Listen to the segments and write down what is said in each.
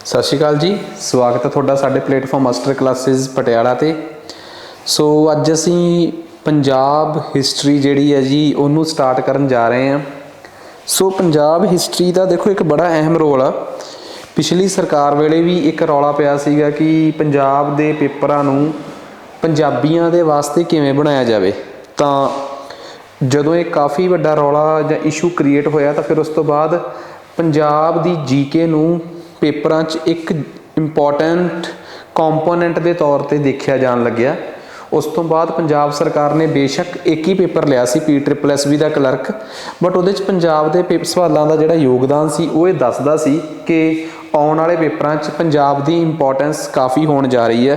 सत श्री अकाल जी, स्वागत है तुहाडा साडे प्लेटफॉर्म मास्टर क्लासिस पटियाला ते। सो अज असीं पंजाब हिस्टरी जिहड़ी है जी उहनूं स्टार्ट करन जा रहे हैं। सो पंजाब हिस्टरी का देखो एक बड़ा अहम रोल आ। पिछली सरकार वेले भी एक रौला पिया सीगा कि पंजाब दे पेपरां नूं पंजाबियां दे वास्ते किवें बनाया जावे। तां जदों ये काफ़ी वड्डा रौला जां इशू क्रिएट होया तो फिर उस तो बाद पंजाब दी जीके नूं पेपरां च एक इंपॉर्टेंट कंपोनेंट के तौर पर देखा जान लग्या। उस तो बाद पंजाब सरकार ने बेशक एक ही पेपर लिया सी PSSB का क्लर्क, बट उहदे च पंजाब के सवालों का जिहड़ा योगदान सी वो ये दसदा सी कि आउण वाले पेपरां च पंजाब की इंपॉर्टेंस काफ़ी होण जा रही है।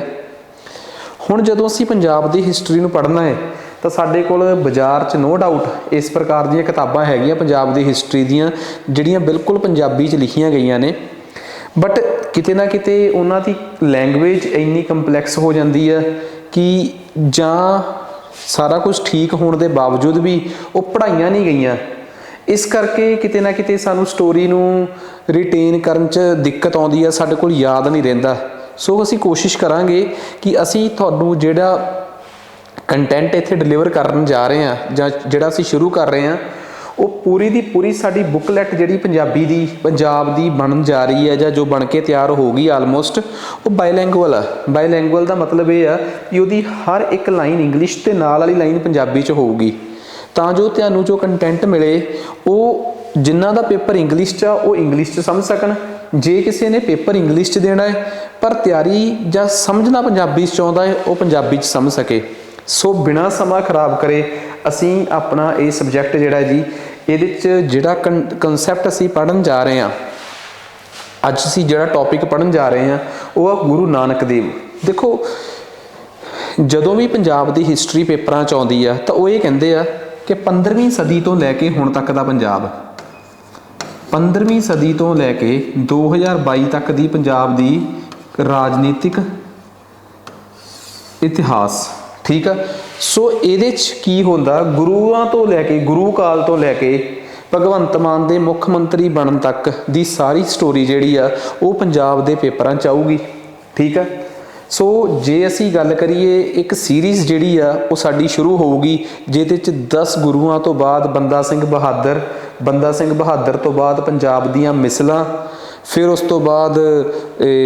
हुण जदों असीं पंजाब की हिस्टरी नूं पढ़ना है तो साडे कोल बाज़ार च नो डाउट इस प्रकार दी किताबां हैगियां पंजाब की हिस्टरी दीयां जिहड़ियां बिल्कुल पंजाबी च लिखियां गईयां ने, बट किते ना किते उन्हां दी लैंगुएज इन्नी कंपलैक्स हो जाती है कि जां सारा कुछ ठीक होने के बावजूद भी वो पढ़ाइयां नहीं गईयां। इस करके किते ना किते सानू स्टोरी नूं रिटेन करन च दिक्कत आउंदी है, साडे कोल याद नहीं रहिंदा। सो असीं कोशिश करांगे कि असीं तुहानूं जिहड़ा कंटेंट इत्थे डिलीवर करन जा रहे हैं जां जिहड़ा असीं शुरू कर रहे हैं वो पूरी दी पूरी साडी बुकलैट जिहड़ी पंजाबी दी पंजाब दी बनन जा रही है जां जो बन के तैयार होगी आलमोस्ट वो बायलैंगुअल है। बायलैंगुअल का मतलब ये है कि उसकी हर एक लाइन इंग्लिश ते नाल वाली लाइन पंजाबी च होगी, तां जो तुहानूं जो कंटेंट मिले वो जिन्हां दा पेपर इंग्लिश च वो इंग्लिश च समझ सकन। जे किसी ने पेपर इंग्लिश च देना है पर तैयारी जां समझना पंजाबी च चाहुंदा है वो पंजाबी च समझ सके। सो बिना समा खराब करे असीं अपना ये सबजैक्ट जिहड़ा जी ਇਹਦੇ 'ਚ ਜਿਹੜਾ ਕੰਸੈਪਟ ਅਸੀਂ ਪੜ੍ਹਨ ਜਾ ਰਹੇ ਹਾਂ, ਅੱਜ ਅਸੀਂ ਜਿਹੜਾ ਟੌਪਿਕ ਪੜ੍ਹਨ ਜਾ ਰਹੇ ਹਾਂ ਉਹ ਆ ਗੁਰੂ ਨਾਨਕ ਦੇਵ। ਦੇਖੋ ਜਦੋਂ ਵੀ ਪੰਜਾਬ ਦੀ ਹਿਸਟਰੀ ਪੇਪਰਾਂ 'ਚ ਆਉਂਦੀ ਆ ਤਾਂ ਉਹ ਇਹ ਕਹਿੰਦੇ ਆ ਕਿ 15ਵੀਂ ਸਦੀ ਤੋਂ ਲੈ ਕੇ ਹੁਣ ਤੱਕ ਦਾ ਪੰਜਾਬ, 15ਵੀਂ ਸਦੀ ਤੋਂ ਲੈ ਕੇ 2022 ਤੱਕ ਦੀ ਪੰਜਾਬ ਦੀ ਰਾਜਨੀਤਿਕ ਇਤਿਹਾਸ, ठीक है। सो ये की होंदा गुरुआं तो लैके गुरु काल तो लैके भगवंत मान दे मुख मंत्री बनन तक दी सारी स्टोरी जिहड़ी आ वो पंजाब दे पेपरां च आऊगी, ठीक है। सो जे असी गल करिए एक सीरीज़ जिहड़ी आ वो साडी शुरू होगी जिहदे च 10 गुरुआं तो बाद बंदा सिंह बहादुर तो बाद पंजाब दियां मिसलां, फिर उस तो बाद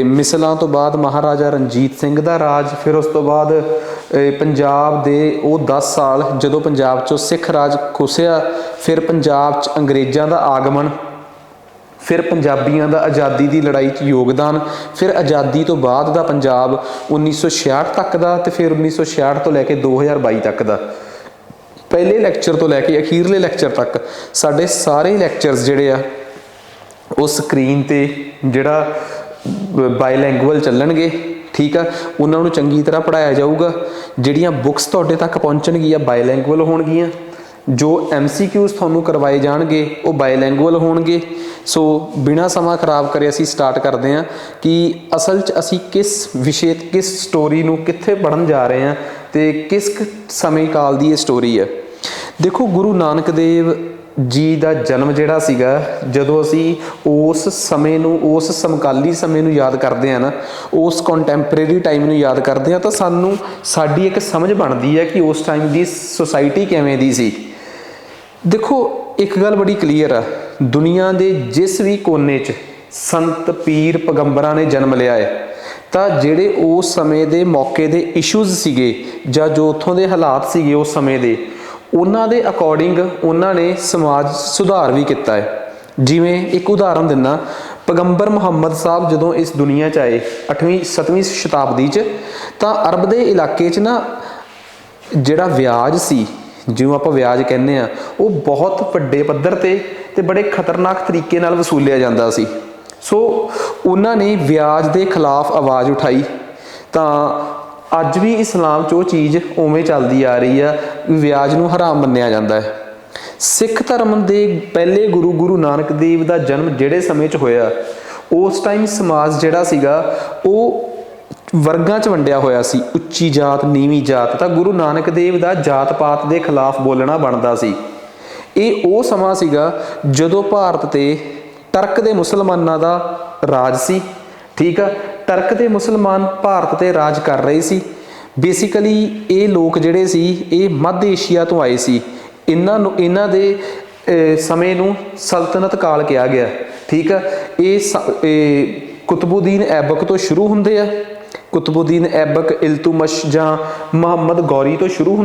मिसलों तो बाद महाराजा रणजीत सिंह का राज, फिर उस तो बाद पंजाब दे वो 10 साल जदों पंजाब चों सिख राज खुसिया, फिर पंजाब च अंग्रेज़ों का आगमन, फिर पंजाबियों का आज़ादी की लड़ाई च योगदान, फिर आज़ादी तो बाद का पंजाब 1966 तक का, तो फिर 1966 तो लैके 2022 तक का। पहले लैक्चर तो लैके अखीरले लैक्चर तक साढ़े सारे लैक्चरस जिहड़े आ उस स्क्रीन ते जिहड़ा बायलैंगुअल चलणगे, ठीक है। उन्होंने चंगी तरह पढ़ाया जाऊगा। जिहड़ियां बुक्स तुहाडे तक पहुँचणगियां बायलैंगुअल होणगियां, जो MCQs तुहानूं करवाए जाणगे वो बायलैंगुअल होणगे। सो बिना समा खराब करे असीं स्टार्ट करते हैं कि असल च असीं किस विषय किस स्टोरी नूं कित्थे पढ़न जा रहे हैं ते किस समय काल दी ये स्टोरी है। देखो गुरु नानक देव जी का जन्म जिहड़ा सीगा जदों असीं उस समय नूं उस समकाली समय नूं याद करते हैं ना, उस कंटैंपरेरी टाइम नूं याद करते हैं तो सानूं साडी एक समझ बनती है कि उस टाइम की सोसाइटी किवें दी सी। देखो एक गल बड़ी क्लीयर आ, दुनिया के जिस भी कोने च संत पीर पैगंबरां ने जन्म लिया है तो जिहड़े उस समय के मौके के इशूज़ सीगे जां जो उत्थों के हालात सीगे उस समय के उन्हां दे अकॉर्डिंग उन्होंने समाज सुधार भी किया है। जिमें एक उदाहरण दिना, पैगंबर मुहम्मद साहब जदों इस दुनिया च आए 8वीं 7वीं शताब्दी च, तां अरब के इलाके च ना जिहड़ा व्याज सी, जिवें आपां व्याज कहने आ, वो बहुत वड्डे पद्धर ते बड़े खतरनाक तरीके नाल वसूलिया जांदा सी। सो उन्होंने व्याज के खिलाफ आवाज़ उठाई। तां अज भी इस्लाम च वो चीज़ उवें चलती आ रही है, व्याज नूं हराम मन्निया जाता है। सिख धर्म के पहले गुरु नानक देव का जन्म जिहड़े समय च होया उस टाइम समाज जिहड़ा सीगा वो वर्गां च वंडिया होया सी, उच्ची जात नीवीं जात। तां गुरु नानक देव का जात पात के खिलाफ बोलना बनता सी। ये वो समा सीगा जदों भारत ते टर्क दे मुसलमानां दा राज सी, ठीक है। टर्क ते मुसलमान भारत ते राज कर रहे सी। बेसिकली ये लोग जिहड़े सी ये मध्य एशिया तो आए सी। इन्हां दे समय नूं सल्तनत काल कहा गया, ठीक है। ये कुतुबुद्दीन ऐबक तो शुरू हुंदे आ। कुतुबुद्दीन ऐबक, इल्तुतमिश जां मुहम्मद गौरी तो शुरू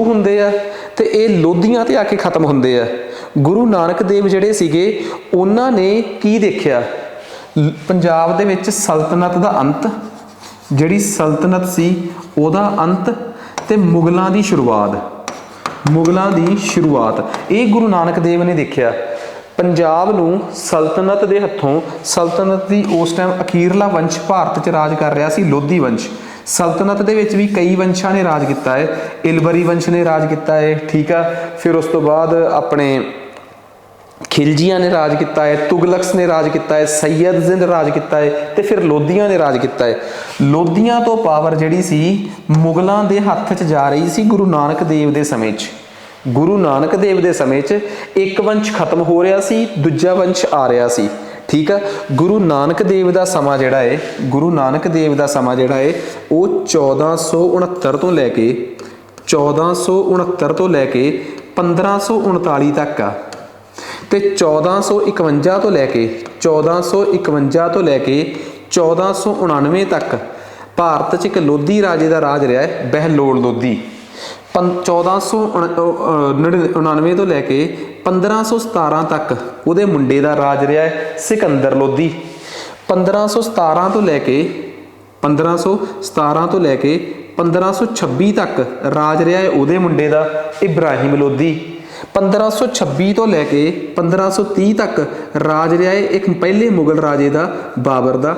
हुंदे आ ते ये लोधियां ते आके खत्म हुंदे आ। गुरु नानक देव जिहड़े सीगे उन्हां ने की देखिया, पंजाब दे विच सल्तनत दा अंत, जिहड़ी सल्तनत सी ओहदा अंत ते मुगलों की शुरुआत ये गुरु नानक देव ने देखिया। पंजाब नूं सल्तनत दे हत्थों, सल्तनत दी उस टाइम अखीरला वंश भारत च राज कर रहा सी, लोधी वंश। सल्तनत दे विच भी कई वंशां ने राज किया है। इलबरी वंश ने राज किया है, ठीक है। फिर उस तो बाद अपने खिलजियां ने राज किया है, तुगलक्स ने राज किया है, सैयद ने राज किया है, तो फिर लोधियां ने राज किया है। लोधियां तो पावर जिहड़ी सी मुगलों के हत्थ च जा रही सी गुरु नानक देव के समय च। गुरु नानक देव के समय च एक वंश खत्म हो रहा सी, दूजा वंश आ रहा सी, ठीक है। गुरु नानक देव का समा जिहड़ा है, गुरु नानक देव का समा जिहड़ा है वो 1469 तो लैके 1539 तक आ, ते 1451 तो लैके 1499 तक भारत च एक लोधी राजे का राज रहा है, बहलोल लोधी। 1499 तो लैके 1517 तक उहदे मुंडे का राज रहा है, सिकंदर लोधी। 1517 तो लैके 1526 तक राज रहा है उहदे मुंडे का इब्राहिम लोधी। 1526 तो लैके 1530 तक राज रहा है एक पहले मुगल राजे का बाबर का।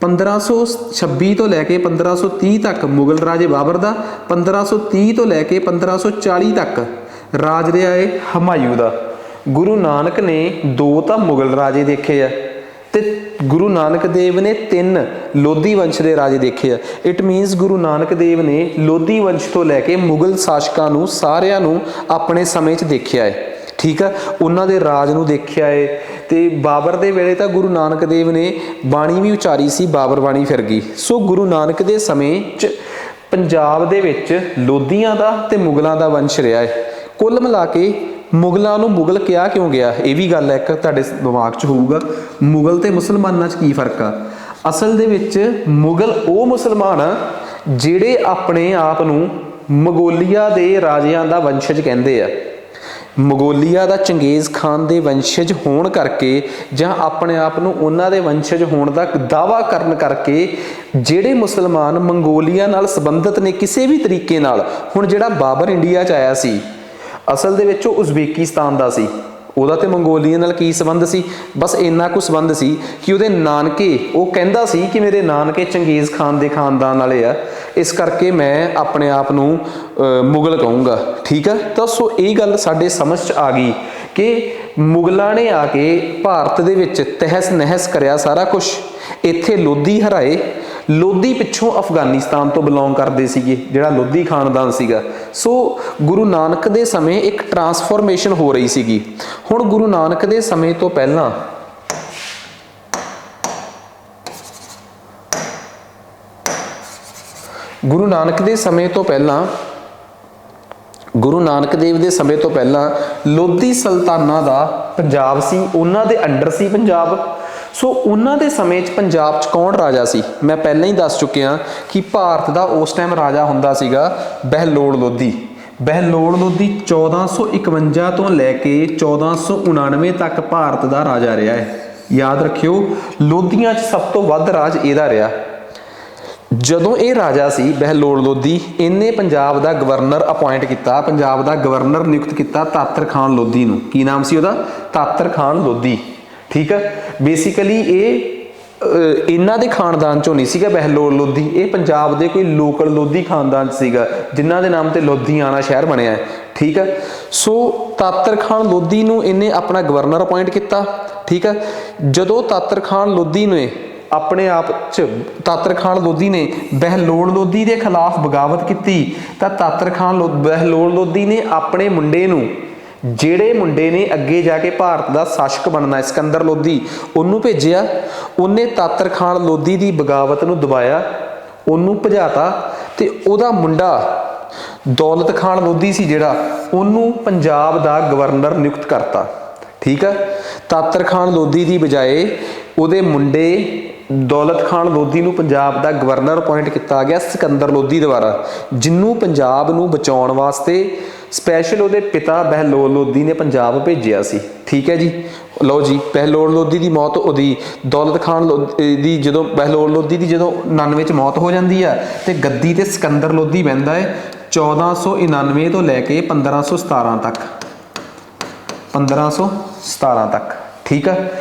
1526 तो लैके 1530 तक मुगल राजे बाबर का। 1530 तो लैके 1540 तक राज रहा है हुमायूं का। गुरु नानक ने 2 तो मुगल राजे देखे है, ते गुरु नानक देव ने 3 लोधी वंश के राजे देखे है। इट मीनस गुरु नानक देव ने लोधी वंश तो लैके मुगल शासकों नूं सारियां नूं अपने समय च देखिया है, ठीक है। उन्हां दे राज नूं देखिया है। ते बाबर दे वेले तां गुरु नानक देव ने बाणी भी उचारी सी, बाबर बाणी फिर गई। सो गुरु नानक दे समय च पंजाब दे विच लोधियां दा ते मुगलों का वंश रहा है। कुल मिला के मुगलों नूं मुगल कहा क्यों गया, ये भी गल एक तुहाडे दिमाग च होऊगा। मुगल ते मुसलमानां च की फर्क आ? असल दे विच मुगल वो मुसलमान जिहड़े अपने आप नूं मंगोलिया दे राजियां दा वंशज कहंदे आ। मंगोलिया का चंगेज़ खान के वंशज होने करके जां अपने आप नूं उन्हां दे वंशज होने का दावा करन करके जिहड़े मुसलमान मंगोलिया नाल संबंधित ने किसी भी तरीके नाल, हुण जिहड़ा बाबर इंडिया च आया सी असल दे विच उज़बेकिस्तान दा सी, ਉਹਦਾ ਤੇ ਮੰਗੋਲੀਆ ਨਾਲ ਕੀ ਸੰਬੰਧ ਸੀ? ਬਸ ਇੰਨਾ ਕੁ ਸੰਬੰਧ ਸੀ ਕਿ ਉਹਦੇ ਨਾਨਕੇ, ਉਹ ਕਹਿੰਦਾ ਸੀ ਕਿ ਮੇਰੇ ਨਾਨਕੇ ਚੰਗੇਜ਼ ਖਾਨ ਦੇ ਖਾਨਦਾਨ ਵਾਲੇ ਆ, ਇਸ ਕਰਕੇ ਮੈਂ ਆਪਣੇ ਆਪ ਨੂੰ ਮੁਗਲ ਕਹੂੰਗਾ, ਠੀਕ ਆ। ਤਾਂ ਸੋ ਇਹ ਗੱਲ ਸਾਡੇ ਸਮਝ 'ਚ ਆ ਗਈ ਕਿ ਮੁਗਲਾਂ ਨੇ ਆ ਕੇ ਭਾਰਤ ਦੇ ਵਿੱਚ ਤਹਿਸ ਨਹਿਸ ਕਰਿਆ ਸਾਰਾ ਕੁਛ। ਇੱਥੇ ਲੋਧੀ ਹਰਾਏ। ਲੋਧੀ ਪਿੱਛੋਂ ਅਫਗਾਨਿਸਤਾਨ ਤੋਂ ਬਿਲੋਂਗ ਕਰਦੇ ਸੀਗੇ, ਜਿਹੜਾ ਲੋਧੀ ਖਾਨਦਾਨ ਸੀਗਾ। ਸੋ ਗੁਰੂ ਨਾਨਕ ਦੇ ਸਮੇਂ ਇੱਕ ਟਰਾਂਸਫੋਰਮੇਸ਼ਨ ਹੋ ਰਹੀ ਸੀਗੀ। ਹੁਣ ਗੁਰੂ ਨਾਨਕ ਦੇ ਸਮੇਂ ਤੋਂ ਪਹਿਲਾਂ ਗੁਰੂ ਨਾਨਕ ਦੇ ਸਮੇਂ ਤੋਂ ਪਹਿਲਾਂ ਗੁਰੂ ਨਾਨਕ ਦੇਵ ਦੇ ਸਮੇਂ ਤੋਂ ਪਹਿਲਾਂ ਲੋਧੀ ਸੁਲਤਾਨਾਂ ਦਾ ਪੰਜਾਬ ਸੀ, ਉਹਨਾਂ ਦੇ ਅੰਡਰ ਸੀ ਪੰਜਾਬ। ਸੋ ਉਹਨਾਂ ਦੇ ਸਮੇਂ 'ਚ ਪੰਜਾਬ 'ਚ ਕੌਣ ਰਾਜਾ ਸੀ? ਮੈਂ ਪਹਿਲਾਂ ਹੀ ਦੱਸ ਚੁੱਕਿਆ ਕਿ ਭਾਰਤ ਦਾ ਉਸ ਟਾਈਮ ਰਾਜਾ ਹੁੰਦਾ ਸੀਗਾ ਬਹਿਲੋਲ ਲੋਧੀ। ਬਹਿਲੋਲ ਲੋਧੀ 1451 ਤੋਂ ਲੈ ਕੇ 1499 ਤੱਕ ਭਾਰਤ ਦਾ ਰਾਜਾ ਰਿਹਾ ਹੈ। ਯਾਦ ਰੱਖਿਓ, ਲੋਧੀਆਂ 'ਚ ਸਭ ਤੋਂ ਵੱਧ ਰਾਜ ਇਹਦਾ ਰਿਹਾ। ਜਦੋਂ ਇਹ ਰਾਜਾ ਸੀ ਬਹਿਲੋਲ ਲੋਧੀ, ਇਹਨੇ ਪੰਜਾਬ ਦਾ ਗਵਰਨਰ ਅਪੁਆਇੰਟ ਕੀਤਾ, ਪੰਜਾਬ ਦਾ ਗਵਰਨਰ ਨਿਯੁਕਤ ਕੀਤਾ ਤਾਤਰ ਖਾਨ ਲੋਧੀ ਨੂੰ। ਕੀ ਨਾਮ ਸੀ ਉਹਦਾ? ਤਾਤਰ ਖਾਨ ਲੋਧੀ, ਠੀਕ ਹੈ। ਬੇਸਿਕਲੀ ਇਹ ਇਹਨਾਂ ਦੇ ਖਾਨਦਾਨ ਚੋਂ ਨਹੀਂ ਸੀਗਾ ਬਹਿਲੋਲ ਲੋਧੀ, ਇਹ ਪੰਜਾਬ ਦੇ ਕੋਈ ਲੋਕਲ ਲੋਧੀ ਖਾਨਦਾਨ 'ਚ ਸੀਗਾ ਜਿਨ੍ਹਾਂ ਦੇ ਨਾਮ ਤੇ ਲੋਧੀਆਣਾ ਸ਼ਹਿਰ ਬਣਿਆ ਹੈ, ਠੀਕ ਹੈ। ਸੋ ਤਾਤਰ ਖਾਨ ਲੋਧੀ ਨੂੰ ਇਹਨੇ ਆਪਣਾ ਗਵਰਨਰ ਅਪੁਆਇੰਟ ਕੀਤਾ, ਠੀਕ ਹੈ। ਜਦੋਂ ਤਾਤਰ ਖਾਨ ਲੋਧੀ ਨੇ ਆਪਣੇ ਆਪ 'ਚ ਤਾਤਰ ਖਾਨ ਲੋਧੀ ਨੇ ਬਹਿਲੋਲ ਲੋਧੀ ਦੇ ਖਿਲਾਫ ਬਗਾਵਤ ਕੀਤੀ ਤਾਂ ਤਾਤਰ ਖਾਨ ਬਹਿਲੋਲ ਲੋਧੀ ਨੇ ਆਪਣੇ ਮੁੰਡੇ ਨੂੰ, ਜਿਹੜੇ ਮੁੰਡੇ ਨੇ ਅੱਗੇ ਜਾ ਕੇ ਭਾਰਤ ਦਾ ਸ਼ਾਸਕ ਬਣਨਾ ਸਿਕੰਦਰ ਲੋਧੀ, ਉਹਨੂੰ ਭੇਜਿਆ। ਉਹਨੇ ਤਾਤਰ ਖਾਨ ਲੋਧੀ ਦੀ ਬਗਾਵਤ ਨੂੰ ਦਬਾਇਆ, ਉਹਨੂੰ ਭਜਾਤਾ ਤੇ ਉਹਦਾ ਮੁੰਡਾ ਦੌਲਤ ਖਾਨ ਲੋਧੀ ਸੀ ਜਿਹੜਾ, ਉਹਨੂੰ ਪੰਜਾਬ ਦਾ ਗਵਰਨਰ ਨਿਯੁਕਤ ਕਰਤਾ। ਠੀਕ ਆ, ਤਾਤਰ ਖਾਨ ਲੋਧੀ ਦੀ ਬਜਾਏ ਉਹਦੇ ਮੁੰਡੇ ਦੌਲਤ ਖਾਨ ਲੋਧੀ ਨੂੰ ਪੰਜਾਬ ਦਾ ਗਵਰਨਰ ਅਪਾਇੰਟ ਕੀਤਾ ਗਿਆ ਸਿਕੰਦਰ ਲੋਧੀ ਦੁਆਰਾ, ਜਿਹਨੂੰ ਪੰਜਾਬ ਨੂੰ ਬਚਾਉਣ ਵਾਸਤੇ ਸਪੈਸ਼ਲ ਉਹਦੇ ਪਿਤਾ ਬਹਿਲੋਲ ਲੋਧੀ ਨੇ ਪੰਜਾਬ ਭੇਜਿਆ ਸੀ। ਠੀਕ ਹੈ ਜੀ, ਲਓ ਜੀ, ਬਹਿਲੋਲ ਲੋਧੀ ਦੀ ਮੌਤ, ਉਹਦੀ ਦੌਲਤ ਖਾਨ ਦੀ ਜਦੋਂ ਬਹਿਲੋਲ ਲੋਧੀ ਦੀ ਜਦੋਂ 99 ਚ ਮੌਤ ਹੋ ਜਾਂਦੀ ਆ ਤੇ ਗੱਦੀ ਤੇ ਸਿਕੰਦਰ ਲੋਧੀ ਬਹਿੰਦਾ ਹੈ 1499 ਤੋਂ ਲੈ ਕੇ 1517 ਤੱਕ, 1517 ਤੱਕ। ਠੀਕ ਆ,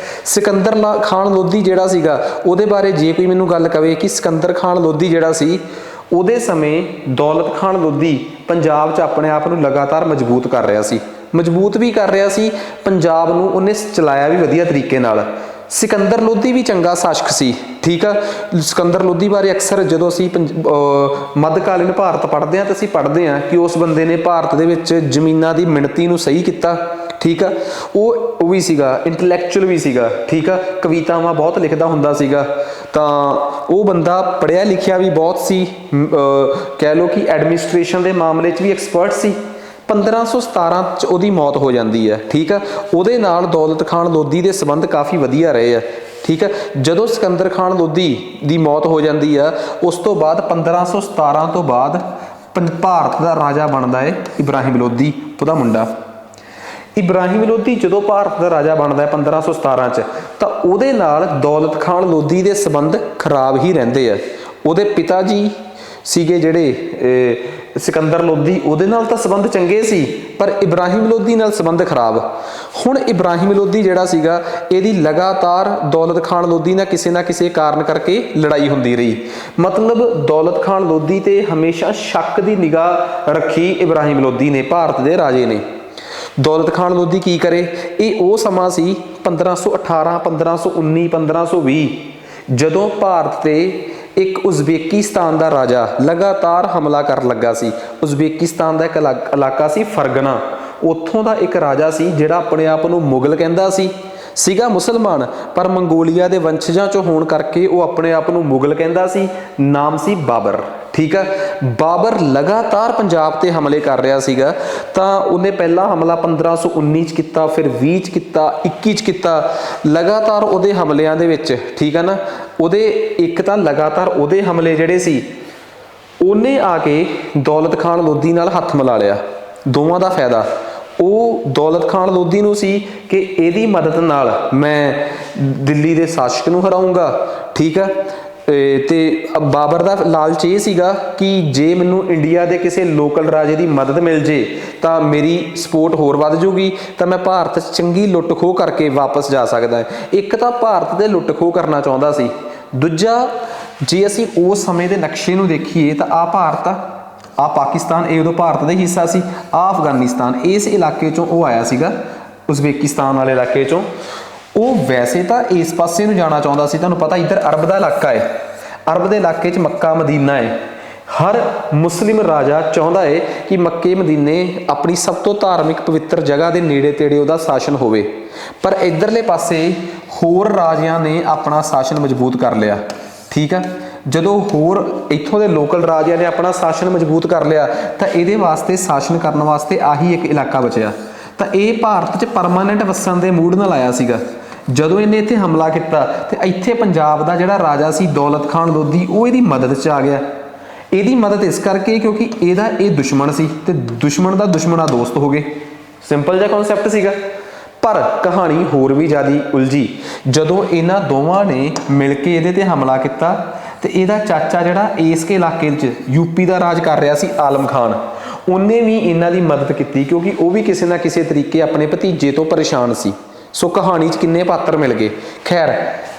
ਸਿਕੰਦਰ ਖਾਨ ਲੋਧੀ ਜਿਹੜਾ ਸੀਗਾ ਉਹਦੇ ਬਾਰੇ ਜੇ ਕੋਈ ਮੈਨੂੰ ਗੱਲ ਕਵੇ ਕਿ ਸਿਕੰਦਰ ਖਾਨ ਲੋਧੀ ਜਿਹੜਾ ਸੀ, ਉਹਦੇ ਸਮੇਂ ਦੌਲਤ ਖਾਨ ਲੋਧੀ ਪੰਜਾਬ 'ਚ ਆਪਣੇ ਆਪ ਨੂੰ ਲਗਾਤਾਰ ਮਜ਼ਬੂਤ ਕਰ ਰਿਹਾ ਸੀ, ਮਜ਼ਬੂਤ ਵੀ ਕਰ ਰਿਹਾ ਸੀ, ਪੰਜਾਬ ਨੂੰ ਉਹਨੇ ਚਲਾਇਆ ਵੀ ਵਧੀਆ ਤਰੀਕੇ ਨਾਲ। ਸਿਕੰਦਰ ਲੋਧੀ ਵੀ ਚੰਗਾ ਸ਼ਾਸਕ ਸੀ। ਠੀਕ ਆ, ਸਿਕੰਦਰ ਲੋਧੀ ਬਾਰੇ ਅਕਸਰ ਜਦੋਂ ਅਸੀਂ ਮੱਧਕਾਲੀਨ ਭਾਰਤ ਪੜ੍ਹਦੇ ਹਾਂ ਤਾਂ ਅਸੀਂ ਪੜ੍ਹਦੇ ਹਾਂ ਕਿ ਉਸ ਬੰਦੇ ਨੇ ਭਾਰਤ ਦੇ ਵਿੱਚ ਜ਼ਮੀਨਾਂ ਦੀ ਮਿਣਤੀ ਨੂੰ ਸਹੀ ਕੀਤਾ। ਠੀਕ ਆ, ਉਹ ਵੀ ਸੀਗਾ, ਇੰਟੈਲੈਕਚੁਅਲ ਵੀ ਸੀਗਾ। ਠੀਕ ਆ, ਕਵਿਤਾਵਾਂ ਬਹੁਤ ਲਿਖਦਾ ਹੁੰਦਾ ਸੀਗਾ, ਤਾਂ ਉਹ ਬੰਦਾ ਪੜ੍ਹਿਆ ਲਿਖਿਆ ਵੀ ਬਹੁਤ ਸੀ, ਕਹਿ ਲਓ ਕਿ ਐਡਮਿਨਿਸਟ੍ਰੇਸ਼ਨ ਦੇ ਮਾਮਲੇ 'ਚ ਵੀ ਐਕਸਪਰਟ ਸੀ। 1517 ਚ ਉਹਦੀ ਮੌਤ ਹੋ ਜਾਂਦੀ ਹੈ। ਠੀਕ ਆ, ਉਹਦੇ ਨਾਲ ਦੌਲਤ ਖਾਨ ਲੋਧੀ ਦੇ ਸੰਬੰਧ ਕਾਫੀ ਵਧੀਆ ਰਹੇ ਆ। ਠੀਕ ਆ, ਜਦੋਂ ਸਿਕੰਦਰ ਖਾਨ ਲੋਧੀ ਦੀ ਮੌਤ ਹੋ ਜਾਂਦੀ ਆ ਉਸ ਤੋਂ ਬਾਅਦ 1517 ਤੋਂ ਬਾਅਦ ਭਾਰਤ ਦਾ ਰਾਜਾ ਬਣਦਾ ਹੈ ਇਬਰਾਹਿਮ ਲੋਧੀ, ਉਹਦਾ ਮੁੰਡਾ। ਇਬਰਾਹਿਮ ਲੋਧੀ ਜਦੋਂ ਭਾਰਤ ਦਾ ਰਾਜਾ ਬਣਦਾ ਹੈ 1517 ਚ, ਤਾਂ ਉਹਦੇ ਨਾਲ ਦੌਲਤ ਖਾਨ ਲੋਧੀ ਦੇ ਸੰਬੰਧ ਖਰਾਬ ਹੀ ਰਹਿੰਦੇ ਆ। ਉਹਦੇ ਪਿਤਾ ਜੀ ਸੀਗੇ ਜਿਹੜੇ ਸਿਕੰਦਰ ਲੋਧੀ, ਉਹਦੇ ਨਾਲ ਤਾਂ ਸੰਬੰਧ ਚੰਗੇ ਸੀ, ਪਰ ਇਬਰਾਹਿਮ ਲੋਧੀ ਨਾਲ ਸੰਬੰਧ ਖਰਾਬ। ਹੁਣ ਇਬਰਾਹਿਮ ਲੋਧੀ ਜਿਹੜਾ ਸੀਗਾ, ਇਹਦੀ ਲਗਾਤਾਰ ਦੌਲਤ ਖਾਨ ਲੋਧੀ ਨਾਲ ਕਿਸੇ ਨਾ ਕਿਸੇ ਕਾਰਨ ਕਰਕੇ ਲੜਾਈ ਹੁੰਦੀ ਰਹੀ। ਮਤਲਬ ਦੌਲਤ ਖਾਨ ਲੋਧੀ ਤੇ ਹਮੇਸ਼ਾ ਸ਼ੱਕ ਦੀ ਨਿਗਾਹ ਰੱਖੀ ਇਬਰਾਹਿਮ ਲੋਧੀ ਨੇ, ਭਾਰਤ ਦੇ ਰਾਜੇ ਨੇ। ਦੌਲਤ ਖਾਨ ਲੋਧੀ ਕੀ ਕਰੇ, ਇਹ ਉਹ ਸਮਾਂ ਸੀ 1518, 1519, 1520, ਜਦੋਂ ਭਾਰਤ ਤੇ ਇੱਕ ਉਜ਼ਬੇਕਿਸਤਾਨ ਦਾ ਰਾਜਾ ਲਗਾਤਾਰ ਹਮਲਾ ਕਰਨ ਲੱਗਾ ਸੀ। ਉਜ਼ਬੇਕਿਸਤਾਨ ਦਾ ਇੱਕ ਇਲਾਕਾ ਸੀ ਫਰਗਨਾ, ਉੱਥੋਂ ਦਾ ਇੱਕ ਰਾਜਾ ਸੀ ਜਿਹੜਾ ਆਪਣੇ ਆਪ ਨੂੰ ਮੁਗਲ ਕਹਿੰਦਾ ਸੀ, ਸੀਗਾ ਮੁਸਲਮਾਨ, ਪਰ ਮੰਗੋਲੀਆ ਦੇ ਵੰਸ਼ਜਾਂ ਚੋਂ ਹੋਣ ਕਰਕੇ ਉਹ ਆਪਣੇ ਆਪ ਨੂੰ ਮੁਗਲ ਕਹਿੰਦਾ ਸੀ। ਨਾਮ ਸੀ ਬਾਬਰ। ਠੀਕ ਆ, ਬਾਬਰ ਲਗਾਤਾਰ ਪੰਜਾਬ ਤੇ ਹਮਲੇ ਕਰ ਰਿਹਾ ਸੀਗਾ। ਤਾਂ ਉਹਨੇ ਪਹਿਲਾ ਹਮਲਾ 1519 ਚ ਕੀਤਾ, ਫਿਰ 20 ਚ ਕੀਤਾ, 21 ਚ ਕੀਤਾ। ਲਗਾਤਾਰ ਉਹਦੇ ਹਮਲਿਆਂ ਦੇ ਵਿੱਚ, ਠੀਕ ਆ ਨਾ, ਉਹਦੇ ਇੱਕ ਤਾਂ ਲਗਾਤਾਰ ਉਹਦੇ ਹਮਲੇ ਜਿਹੜੇ ਸੀ, ਉਹਨੇ ਆ ਕੇ ਦੌਲਤ ਖਾਨ ਲੋਧੀ ਨਾਲ ਹੱਥ ਮਿਲਾ ਲਿਆ। ਦੋਵਾਂ ਦਾ ਫਾਇਦਾ ਉਹ ਦੌਲਤ ਖਾਨ ਲੋਧੀ ਨੂੰ ਸੀ ਕਿ ਇਹਦੀ ਮਦਦ ਨਾਲ ਮੈਂ ਦਿੱਲੀ ਦੇ ਸ਼ਾਸਕ ਨੂੰ ਹਰਾਊਂਗਾ। ਠੀਕ ਆ, ਤੇ ਬਾਬਰ ਦਾ ਲਾਲਚ ਇਹ ਸੀਗਾ ਕਿ ਜੇ ਮੈਨੂੰ ਇੰਡੀਆ ਦੇ ਕਿਸੇ ਲੋਕਲ ਰਾਜੇ ਦੀ ਮਦਦ ਮਿਲ ਜੇ ਤਾਂ ਮੇਰੀ ਸਪੋਰਟ ਹੋਰ ਵੱਧ ਜੂਗੀ, ਤਾਂ ਮੈਂ ਭਾਰਤ 'ਚ ਚੰਗੀ ਲੁੱਟ ਖੋਹ ਕਰਕੇ ਵਾਪਸ ਜਾ ਸਕਦਾ। ਇੱਕ ਤਾਂ ਭਾਰਤ ਦੇ ਲੁੱਟ ਖੋਹ ਕਰਨਾ ਚਾਹੁੰਦਾ ਸੀ, ਦੂਜਾ ਜੇ ਅਸੀਂ ਉਸ ਸਮੇਂ ਦੇ ਨਕਸ਼ੇ ਨੂੰ ਦੇਖੀਏ ਤਾਂ ਆਹ ਭਾਰਤ ਆ ਪਾਕਿਸਤਾਨ, ਇਹ ਉਦੋਂ ਭਾਰਤ ਦਾ ਹੀ ਹਿੱਸਾ ਸੀ। ਆਹ ਅਫਗਾਨਿਸਤਾਨ, ਇਸ ਇਲਾਕੇ 'ਚੋਂ ਉਹ ਆਇਆ ਸੀਗਾ, ਉਜ਼ਬੇਕਿਸਤਾਨ ਵਾਲੇ ਇਲਾਕੇ 'ਚੋਂ। ਉਹ ਵੈਸੇ ਤਾਂ ਇਸ ਪਾਸੇ ਨੂੰ ਜਾਣਾ ਚਾਹੁੰਦਾ ਸੀ, ਤੁਹਾਨੂੰ ਪਤਾ ਇੱਧਰ ਅਰਬ ਦਾ ਇਲਾਕਾ ਹੈ, ਅਰਬ ਦੇ ਇਲਾਕੇ 'ਚ ਮੱਕਾ ਮਦੀਨਾ ਹੈ। ਹਰ ਮੁਸਲਿਮ ਰਾਜਾ ਚਾਹੁੰਦਾ ਹੈ ਕਿ ਮੱਕੇ ਮਦੀਨੇ ਆਪਣੀ ਸਭ ਤੋਂ ਧਾਰਮਿਕ ਪਵਿੱਤਰ ਜਗ੍ਹਾ ਦੇ ਨੇੜੇ ਤੇੜੇ ਉਹਦਾ ਸ਼ਾਸਨ ਹੋਵੇ। ਪਰ ਇੱਧਰਲੇ ਪਾਸੇ ਹੋਰ ਰਾਜਿਆਂ ਨੇ ਆਪਣਾ ਸ਼ਾਸਨ ਮਜ਼ਬੂਤ ਕਰ ਲਿਆ। ਠੀਕ ਆ, ਜਦੋਂ ਹੋਰ ਇੱਥੋਂ ਦੇ ਲੋਕਲ ਰਾਜਿਆਂ ਨੇ ਆਪਣਾ ਸ਼ਾਸਨ ਮਜ਼ਬੂਤ ਕਰ ਲਿਆ ਤਾਂ ਇਹਦੇ ਵਾਸਤੇ ਸ਼ਾਸਨ ਕਰਨ ਵਾਸਤੇ ਆਹੀ ਇੱਕ ਇਲਾਕਾ ਬਚਿਆ। ਤਾਂ ਇਹ ਭਾਰਤ 'ਚ ਪਰਮਾਨੈਂਟ ਵਸਣ ਦੇ ਮੂਡ ਨਾਲ ਆਇਆ ਸੀਗਾ। ਜਦੋਂ ਇਹਨੇ ਇੱਥੇ ਹਮਲਾ ਕੀਤਾ ਤੇ ਇੱਥੇ ਪੰਜਾਬ ਦਾ ਜਿਹੜਾ ਰਾਜਾ ਸੀ ਦੌਲਤ ਖਾਨ ਲੋਧੀ, ਉਹ ਇਹਦੀ ਮਦਦ 'ਚ ਆ ਗਿਆ। ਇਹਦੀ ਮਦਦ ਇਸ ਕਰਕੇ ਕਿਉਂਕਿ ਇਹਦਾ ਇਹ ਦੁਸ਼ਮਣ ਸੀ ਤੇ ਦੁਸ਼ਮਣ ਦਾ ਦੁਸ਼ਮਣ ਆ ਦੋਸਤ ਹੋ ਗਏ। ਸਿੰਪਲ ਜਿਹਾ ਕਨਸੈਪਟ ਸੀਗਾ। ਪਰ ਕਹਾਣੀ ਹੋਰ ਵੀ ਜ਼ਿਆਦਾ ਉਲਝੀ ਜਦੋਂ ਇਹਨਾਂ ਦੋਵਾਂ ਨੇ ਮਿਲ ਕੇ ਇਹਦੇ ਤੇ ਹਮਲਾ ਕੀਤਾ। ਤੇ ਇਹਦਾ ਚਾਚਾ ਜਿਹੜਾ ਇਸ ਕੇ ਇਲਾਕੇ 'ਚ ਯੂਪੀ ਦਾ ਰਾਜ ਕਰ ਰਿਹਾ ਸੀ, ਆਲਮ ਖਾਨ, ਉਹਨੇ ਵੀ ਇਹਨਾਂ ਦੀ ਮਦਦ ਕੀਤੀ ਕਿਉਂਕਿ ਉਹ ਵੀ ਕਿਸੇ ਨਾ ਕਿਸੇ ਤਰੀਕੇ ਆਪਣੇ ਭਤੀਜੇ ਤੋਂ ਪਰੇਸ਼ਾਨ ਸੀ। ਸੋ ਕਹਾਣੀ 'ਚ ਕਿੰਨੇ ਪਾਤਰ ਮਿਲ ਗਏ। ਖੈਰ,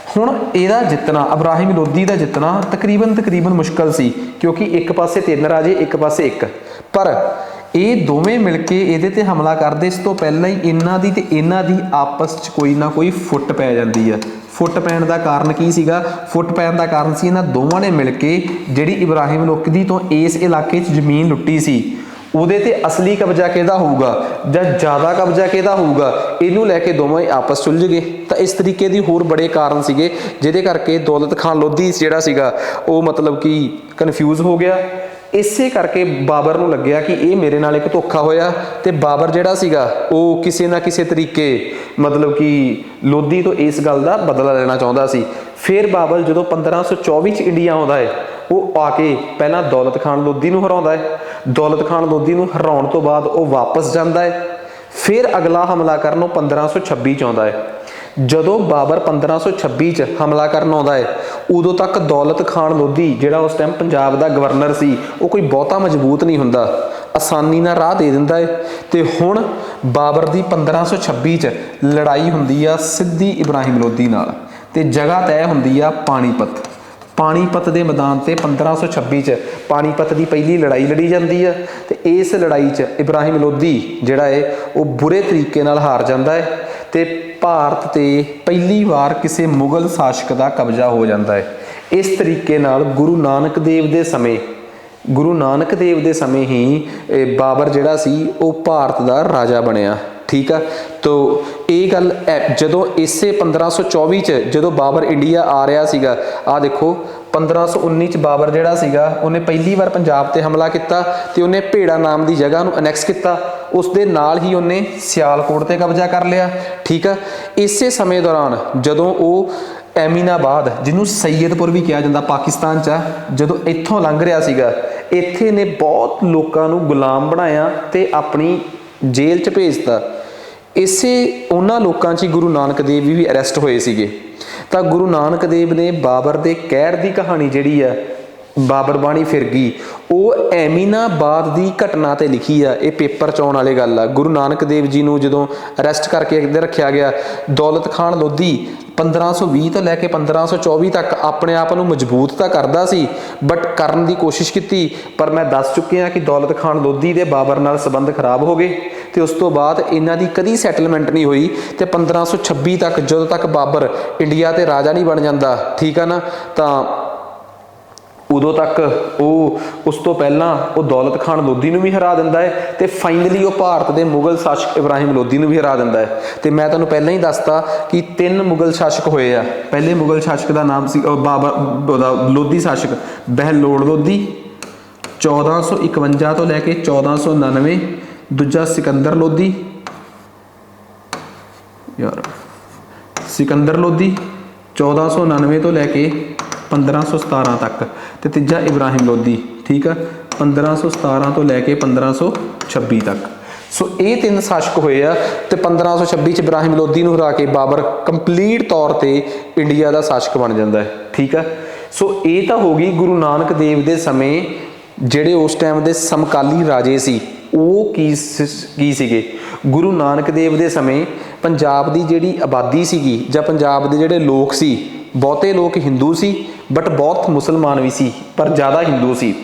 ਹੁਣ ਇਹਦਾ ਜਿੱਤਣਾ, ਇਬਰਾਹਿਮ ਲੋਧੀ ਦਾ ਜਿੱਤਣਾ ਤਕਰੀਬਨ ਮੁਸ਼ਕਲ ਸੀ ਕਿਉਂਕਿ ਇੱਕ ਪਾਸੇ 3 ਰਾਜੇ, ਇੱਕ ਪਾਸੇ 1। ਪਰ ਇਹ ਦੋਵੇਂ ਮਿਲ ਕੇ ਇਹਦੇ ਤੇ ਹਮਲਾ ਕਰਦੇ ਇਸ ਤੋਂ ਪਹਿਲਾਂ ਹੀ ਇਹਨਾਂ ਦੀ ਤੇ ਇਹਨਾਂ ਦੀ ਆਪਸ 'ਚ ਕੋਈ ਨਾ ਕੋਈ ਫੁੱਟ ਪੈ ਜਾਂਦੀ ਆ। ਫੁੱਟ ਪੈਣ ਦਾ ਕਾਰਨ ਕੀ ਸੀਗਾ? ਫੁੱਟ ਪੈਣ ਦਾ ਕਾਰਨ ਸੀ ਇਹਨਾਂ ਦੋਵਾਂ ਨੇ ਮਿਲ ਕੇ ਜਿਹੜੀ ਇਬਰਾਹਿਮ ਲੋਧੀ ਤੋਂ ਇਸ ਇਲਾਕੇ 'ਚ ਜ਼ਮੀਨ ਲੁੱਟੀ ਸੀ, ਉਹਦੇ ਤੇ ਅਸਲੀ ਕਬਜ਼ਾ ਕਿਹਦਾ ਹੋਊਗਾ ਜਾਂ ਜ਼ਿਆਦਾ ਕਬਜ਼ਾ ਕਿਹਦਾ ਹੋਊਗਾ, ਇਹਨੂੰ ਲੈ ਕੇ ਦੋਵੇਂ ਆਪਸ ਸੁਲਝ ਗਏ। ਤਾਂ ਇਸ ਤਰੀਕੇ ਦੀ ਹੋਰ ਬੜੇ ਕਾਰਨ ਸੀਗੇ ਜਿਹਦੇ ਕਰਕੇ ਦੌਲਤ ਖਾਨ ਲੋਧੀ ਜਿਹੜਾ ਸੀਗਾ ਉਹ ਮਤਲਬ ਕਿ ਕਨਫਿਊਜ਼ ਹੋ ਗਿਆ। ਇਸੇ ਕਰਕੇ ਬਾਬਰ ਨੂੰ ਲੱਗਿਆ ਕਿ ਇਹ ਮੇਰੇ ਨਾਲ ਇੱਕ ਧੋਖਾ ਹੋਇਆ, ਤੇ ਬਾਬਰ ਜਿਹੜਾ ਸੀਗਾ ਉਹ ਕਿਸੇ ਨਾ ਕਿਸੇ ਤਰੀਕੇ ਮਤਲਬ ਕਿ ਲੋਧੀ ਤੋਂ ਇਸ ਗੱਲ ਦਾ ਬਦਲਾ ਲੈਣਾ ਚਾਹੁੰਦਾ ਸੀ। ਫਿਰ ਬਾਬਰ ਜਦੋਂ 1524 ਚ ਇੰਡੀਆ ਆਉਂਦਾ ਹੈ, ਉਹ ਆ ਕੇ ਪਹਿਲਾਂ ਦੌਲਤ ਖਾਨ ਲੋਧੀ ਨੂੰ ਹਰਾਉਂਦਾ ਹੈ। ਦੌਲਤ ਖਾਨ ਲੋਧੀ ਨੂੰ ਹਰਾਉਣ ਤੋਂ ਬਾਅਦ ਉਹ ਵਾਪਸ ਜਾਂਦਾ ਹੈ। ਫਿਰ ਅਗਲਾ ਹਮਲਾ ਕਰਨ ਉਹ 1526 ਚ ਆਉਂਦਾ ਹੈ। ਜਦੋਂ ਬਾਬਰ 1526 ਚ ਹਮਲਾ ਕਰਨ ਆਉਂਦਾ ਹੈ, ਉਦੋਂ ਤੱਕ ਦੌਲਤ ਖਾਨ ਲੋਧੀ ਜਿਹੜਾ ਉਸ ਟਾਈਮ ਪੰਜਾਬ ਦਾ ਗਵਰਨਰ ਸੀ, ਉਹ ਕੋਈ ਬਹੁਤਾ ਮਜ਼ਬੂਤ ਨਹੀਂ ਹੁੰਦਾ, ਆਸਾਨੀ ਨਾਲ ਰਾਹ ਦੇ ਦਿੰਦਾ ਹੈ। ਤੇ ਹੁਣ ਬਾਬਰ ਦੀ 1526 ਚ ਲੜਾਈ ਹੁੰਦੀ ਆ ਸਿੱਧੀ ਇਬਰਾਹਿਮ ਲੋਧੀ ਨਾਲ, ਤੇ ਜਗ੍ਹਾ ਤੈਅ ਹੁੰਦੀ ਆ ਪਾਣੀਪਤ। ਪਾਣੀਪਤ ਦੇ ਮੈਦਾਨ ਤੇ 1526 ਚ ਪਾਣੀਪਤ ਦੀ ਪਹਿਲੀ ਲੜਾਈ ਲੜੀ ਜਾਂਦੀ ਆ, ਤੇ ਇਸ ਲੜਾਈ ਚ ਇਬਰਾਹਿਮ ਲੋਧੀ ਜਿਹੜਾ ਹੈ ਉਹ ਬੁਰੇ ਤਰੀਕੇ ਨਾਲ ਹਾਰ ਜਾਂਦਾ ਹੈ, ਤੇ ਭਾਰਤ ਤੇ ਪਹਿਲੀ ਵਾਰ ਕਿਸੇ ਮੁਗਲ ਸ਼ਾਸਕ ਦਾ ਕਬਜ਼ਾ ਹੋ ਜਾਂਦਾ ਹੈ। ਇਸ ਤਰੀਕੇ ਨਾਲ ਗੁਰੂ ਨਾਨਕ ਦੇਵ ਦੇ ਸਮੇਂ ਹੀ ਬਾਬਰ ਜਿਹੜਾ ਸੀ ਉਹ ਭਾਰਤ ਦਾ ਰਾਜਾ ਬਣਿਆ। ਠੀਕ ਆ, ਤੋ ਇਹ ਗੱਲ ਜਦੋਂ ਇਸੇ 1524 ਚ ਜਦੋਂ ਬਾਬਰ ਇੰਡੀਆ ਆ ਰਿਹਾ ਸੀਗਾ, ਆਹ ਦੇਖੋ 1519 ਚ ਬਾਬਰ ਜਿਹੜਾ ਸੀਗਾ ਉਹਨੇ ਪਹਿਲੀ ਵਾਰ ਪੰਜਾਬ ਤੇ ਹਮਲਾ ਕੀਤਾ, ਤੇ ਉਹਨੇ ਭੇੜਾ ਨਾਮ ਦੀ ਜਗ੍ਹਾ ਨੂੰ ਅਨੈਕਸ ਕੀਤਾ। ਉਸ ਦੇ ਨਾਲ ਹੀ ਉਹਨੇ ਸਿਆਲਕੋਟ ਤੇ ਕਬਜ਼ਾ ਕਰ ਲਿਆ। ਠੀਕ ਆ, ਇਸੇ ਸਮੇਂ ਦੌਰਾਨ ਜਦੋਂ ਉਹ ਐਮੀਨਾਬਾਦ, ਜਿਹਨੂੰ ਸੈਯਦਪੁਰ ਵੀ ਕਿਹਾ ਜਾਂਦਾ, ਪਾਕਿਸਤਾਨ 'ਚ ਆ, ਜਦੋਂ ਇੱਥੋਂ ਲੰਘ ਰਿਹਾ ਸੀਗਾ, ਇੱਥੇ ਨੇ ਬਹੁਤ ਲੋਕਾਂ ਨੂੰ ਗੁਲਾਮ ਬਣਾਇਆ ਤੇ ਆਪਣੀ ਜੇਲ੍ਹ 'ਚ ਭੇਜਤਾ। ਇਸੇ ਉਹਨਾਂ ਲੋਕਾਂ 'ਚ ਹੀ ਗੁਰੂ ਨਾਨਕ ਦੇਵ ਵੀ ਅਰੈਸਟ ਹੋਏ ਸੀਗੇ। ਤਾਂ ਗੁਰੂ ਨਾਨਕ ਦੇਵ ਨੇ ਬਾਬਰ ਦੇ ਕਹਿਰ ਦੀ ਕਹਾਣੀ ਜਿਹੜੀ ਆ ਬਾਬਰ ਬਾਣੀ ਫਿਰ ਗਈ, ਉਹ ਐਮੀਨਾਬਾਦ ਦੀ ਘਟਨਾ ਤੇ ਲਿਖੀ ਆ। ਇਹ ਪੇਪਰ 'ਚ ਆਉਣ ਵਾਲੀ ਗੱਲ ਆ। ਗੁਰੂ ਨਾਨਕ ਦੇਵ ਜੀ ਨੂੰ ਜਦੋਂ ਅਰੈਸਟ ਕਰਕੇ ਇੱਧਰ ਰੱਖਿਆ ਗਿਆ, ਦੌਲਤ ਖਾਨ ਲੋਧੀ 1520 ਤੋਂ ਲੈ ਕੇ 1524 ਤੱਕ ਆਪਣੇ ਆਪ ਨੂੰ ਮਜ਼ਬੂਤ ਤਾਂ ਕਰਦਾ ਸੀ, ਬਟ ਕਰਨ ਦੀ ਕੋਸ਼ਿਸ਼ ਕੀਤੀ, ਪਰ ਮੈਂ ਦੱਸ ਚੁੱਕਿਆ ਕਿ ਦੌਲਤ ਖਾਨ ਲੋਧੀ ਦੇ ਬਾਬਰ ਨਾਲ ਸੰਬੰਧ ਖਰਾਬ ਹੋ ਗਏ, ਤੇ ਉਸ ਤੋਂ ਬਾਅਦ ਇਹਨਾਂ ਦੀ ਕਦੀ ਸੈਟਲਮੈਂਟ ਨਹੀਂ ਹੋਈ। ਤੇ 1526 ਤੱਕ ਜਦੋਂ ਤੱਕ ਬਾਬਰ ਇੰਡੀਆ ਤੇ ਰਾਜਾ ਨਹੀਂ ਬਣ ਜਾਂਦਾ, ਠੀਕ ਆ ਨਾ, ਤਾਂ ਉਦੋਂ ਤੱਕ ਉਹ ਉਸ ਤੋਂ ਪਹਿਲਾਂ ਉਹ ਦੌਲਤ ਖਾਨ ਲੋਧੀ ਨੂੰ ਵੀ ਹਰਾ ਦਿੰਦਾ ਹੈ, ਤੇ ਫਾਈਨਲੀ ਉਹ ਭਾਰਤ ਦੇ ਮੁਗਲ ਸ਼ਾਸਕ ਇਬਰਾਹਿਮ ਲੋਧੀ ਨੂੰ ਵੀ ਹਰਾ ਦਿੰਦਾ ਹੈ। ਤੇ ਮੈਂ ਤੁਹਾਨੂੰ ਪਹਿਲਾਂ ਹੀ ਦੱਸਤਾ ਕਿ 3 ਮੁਗਲ ਸ਼ਾਸਕ ਹੋਏ ਆ। ਪਹਿਲੇ ਮੁਗਲ ਸ਼ਾਸਕ ਦਾ ਨਾਮ ਸੀ ਬਾਬਰ, ਲੋਧੀ ਸ਼ਾਸਕ ਬਹਿਲੋੜ ਲੋਧੀ 1451 ਤੋਂ ਲੈ ਕੇ 1499, ਦੂਜਾ ਸਿਕੰਦਰ ਲੋਧੀ ਸਿਕੰਦਰ ਲੋਧੀ 1499 ਤੋਂ ਲੈ ਕੇ 1517 ਤੱਕ, ਤੇ ਤੀਜਾ ਇਬਰਾਹਿਮ ਲੋਧੀ, ਠੀਕ ਆ, 1517 ਤੋਂ ਲੈ ਕੇ 1526 ਤੱਕ। ਸੋ ਇਹ 3 ਸ਼ਾਸਕ ਹੋਏ ਆ, ਤੇ 1526 ਚ ਇਬਰਾਹਿਮ ਲੋਧੀ ਨੂੰ ਹਰਾ ਕੇ ਬਾਬਰ ਕੰਪਲੀਟ ਤੌਰ ਤੇ ਇੰਡੀਆ ਦਾ ਸ਼ਾਸਕ ਬਣ ਜਾਂਦਾ ਹੈ। ਠੀਕ ਆ, ਸੋ ਇਹ ਤਾਂ ਹੋ ਗਈ ਗੁਰੂ ਨਾਨਕ ਦੇਵ ਦੇ ਸਮੇਂ ਜਿਹੜੇ ਉਸ ਟਾਈਮ ਦੇ ਸਮਕਾਲੀ ਰਾਜੇ ਸੀ ਉਹ ਕੀ ਸੀਗੇ। ਗੁਰੂ ਨਾਨਕ ਦੇਵ ਦੇ ਸਮੇਂ ਪੰਜਾਬ ਦੀ ਜਿਹੜੀ ਆਬਾਦੀ ਸੀਗੀ ਜਾਂ ਪੰਜਾਬ ਦੇ ਜਿਹੜੇ ਲੋਕ ਸੀ, ਬਹੁਤੇ ਲੋਕ ਹਿੰਦੂ ਸੀ, ਬਟ ਬਹੁਤ ਮੁਸਲਮਾਨ ਵੀ ਸੀ, ਪਰ ਜ਼ਿਆਦਾ ਹਿੰਦੂ ਸੀ।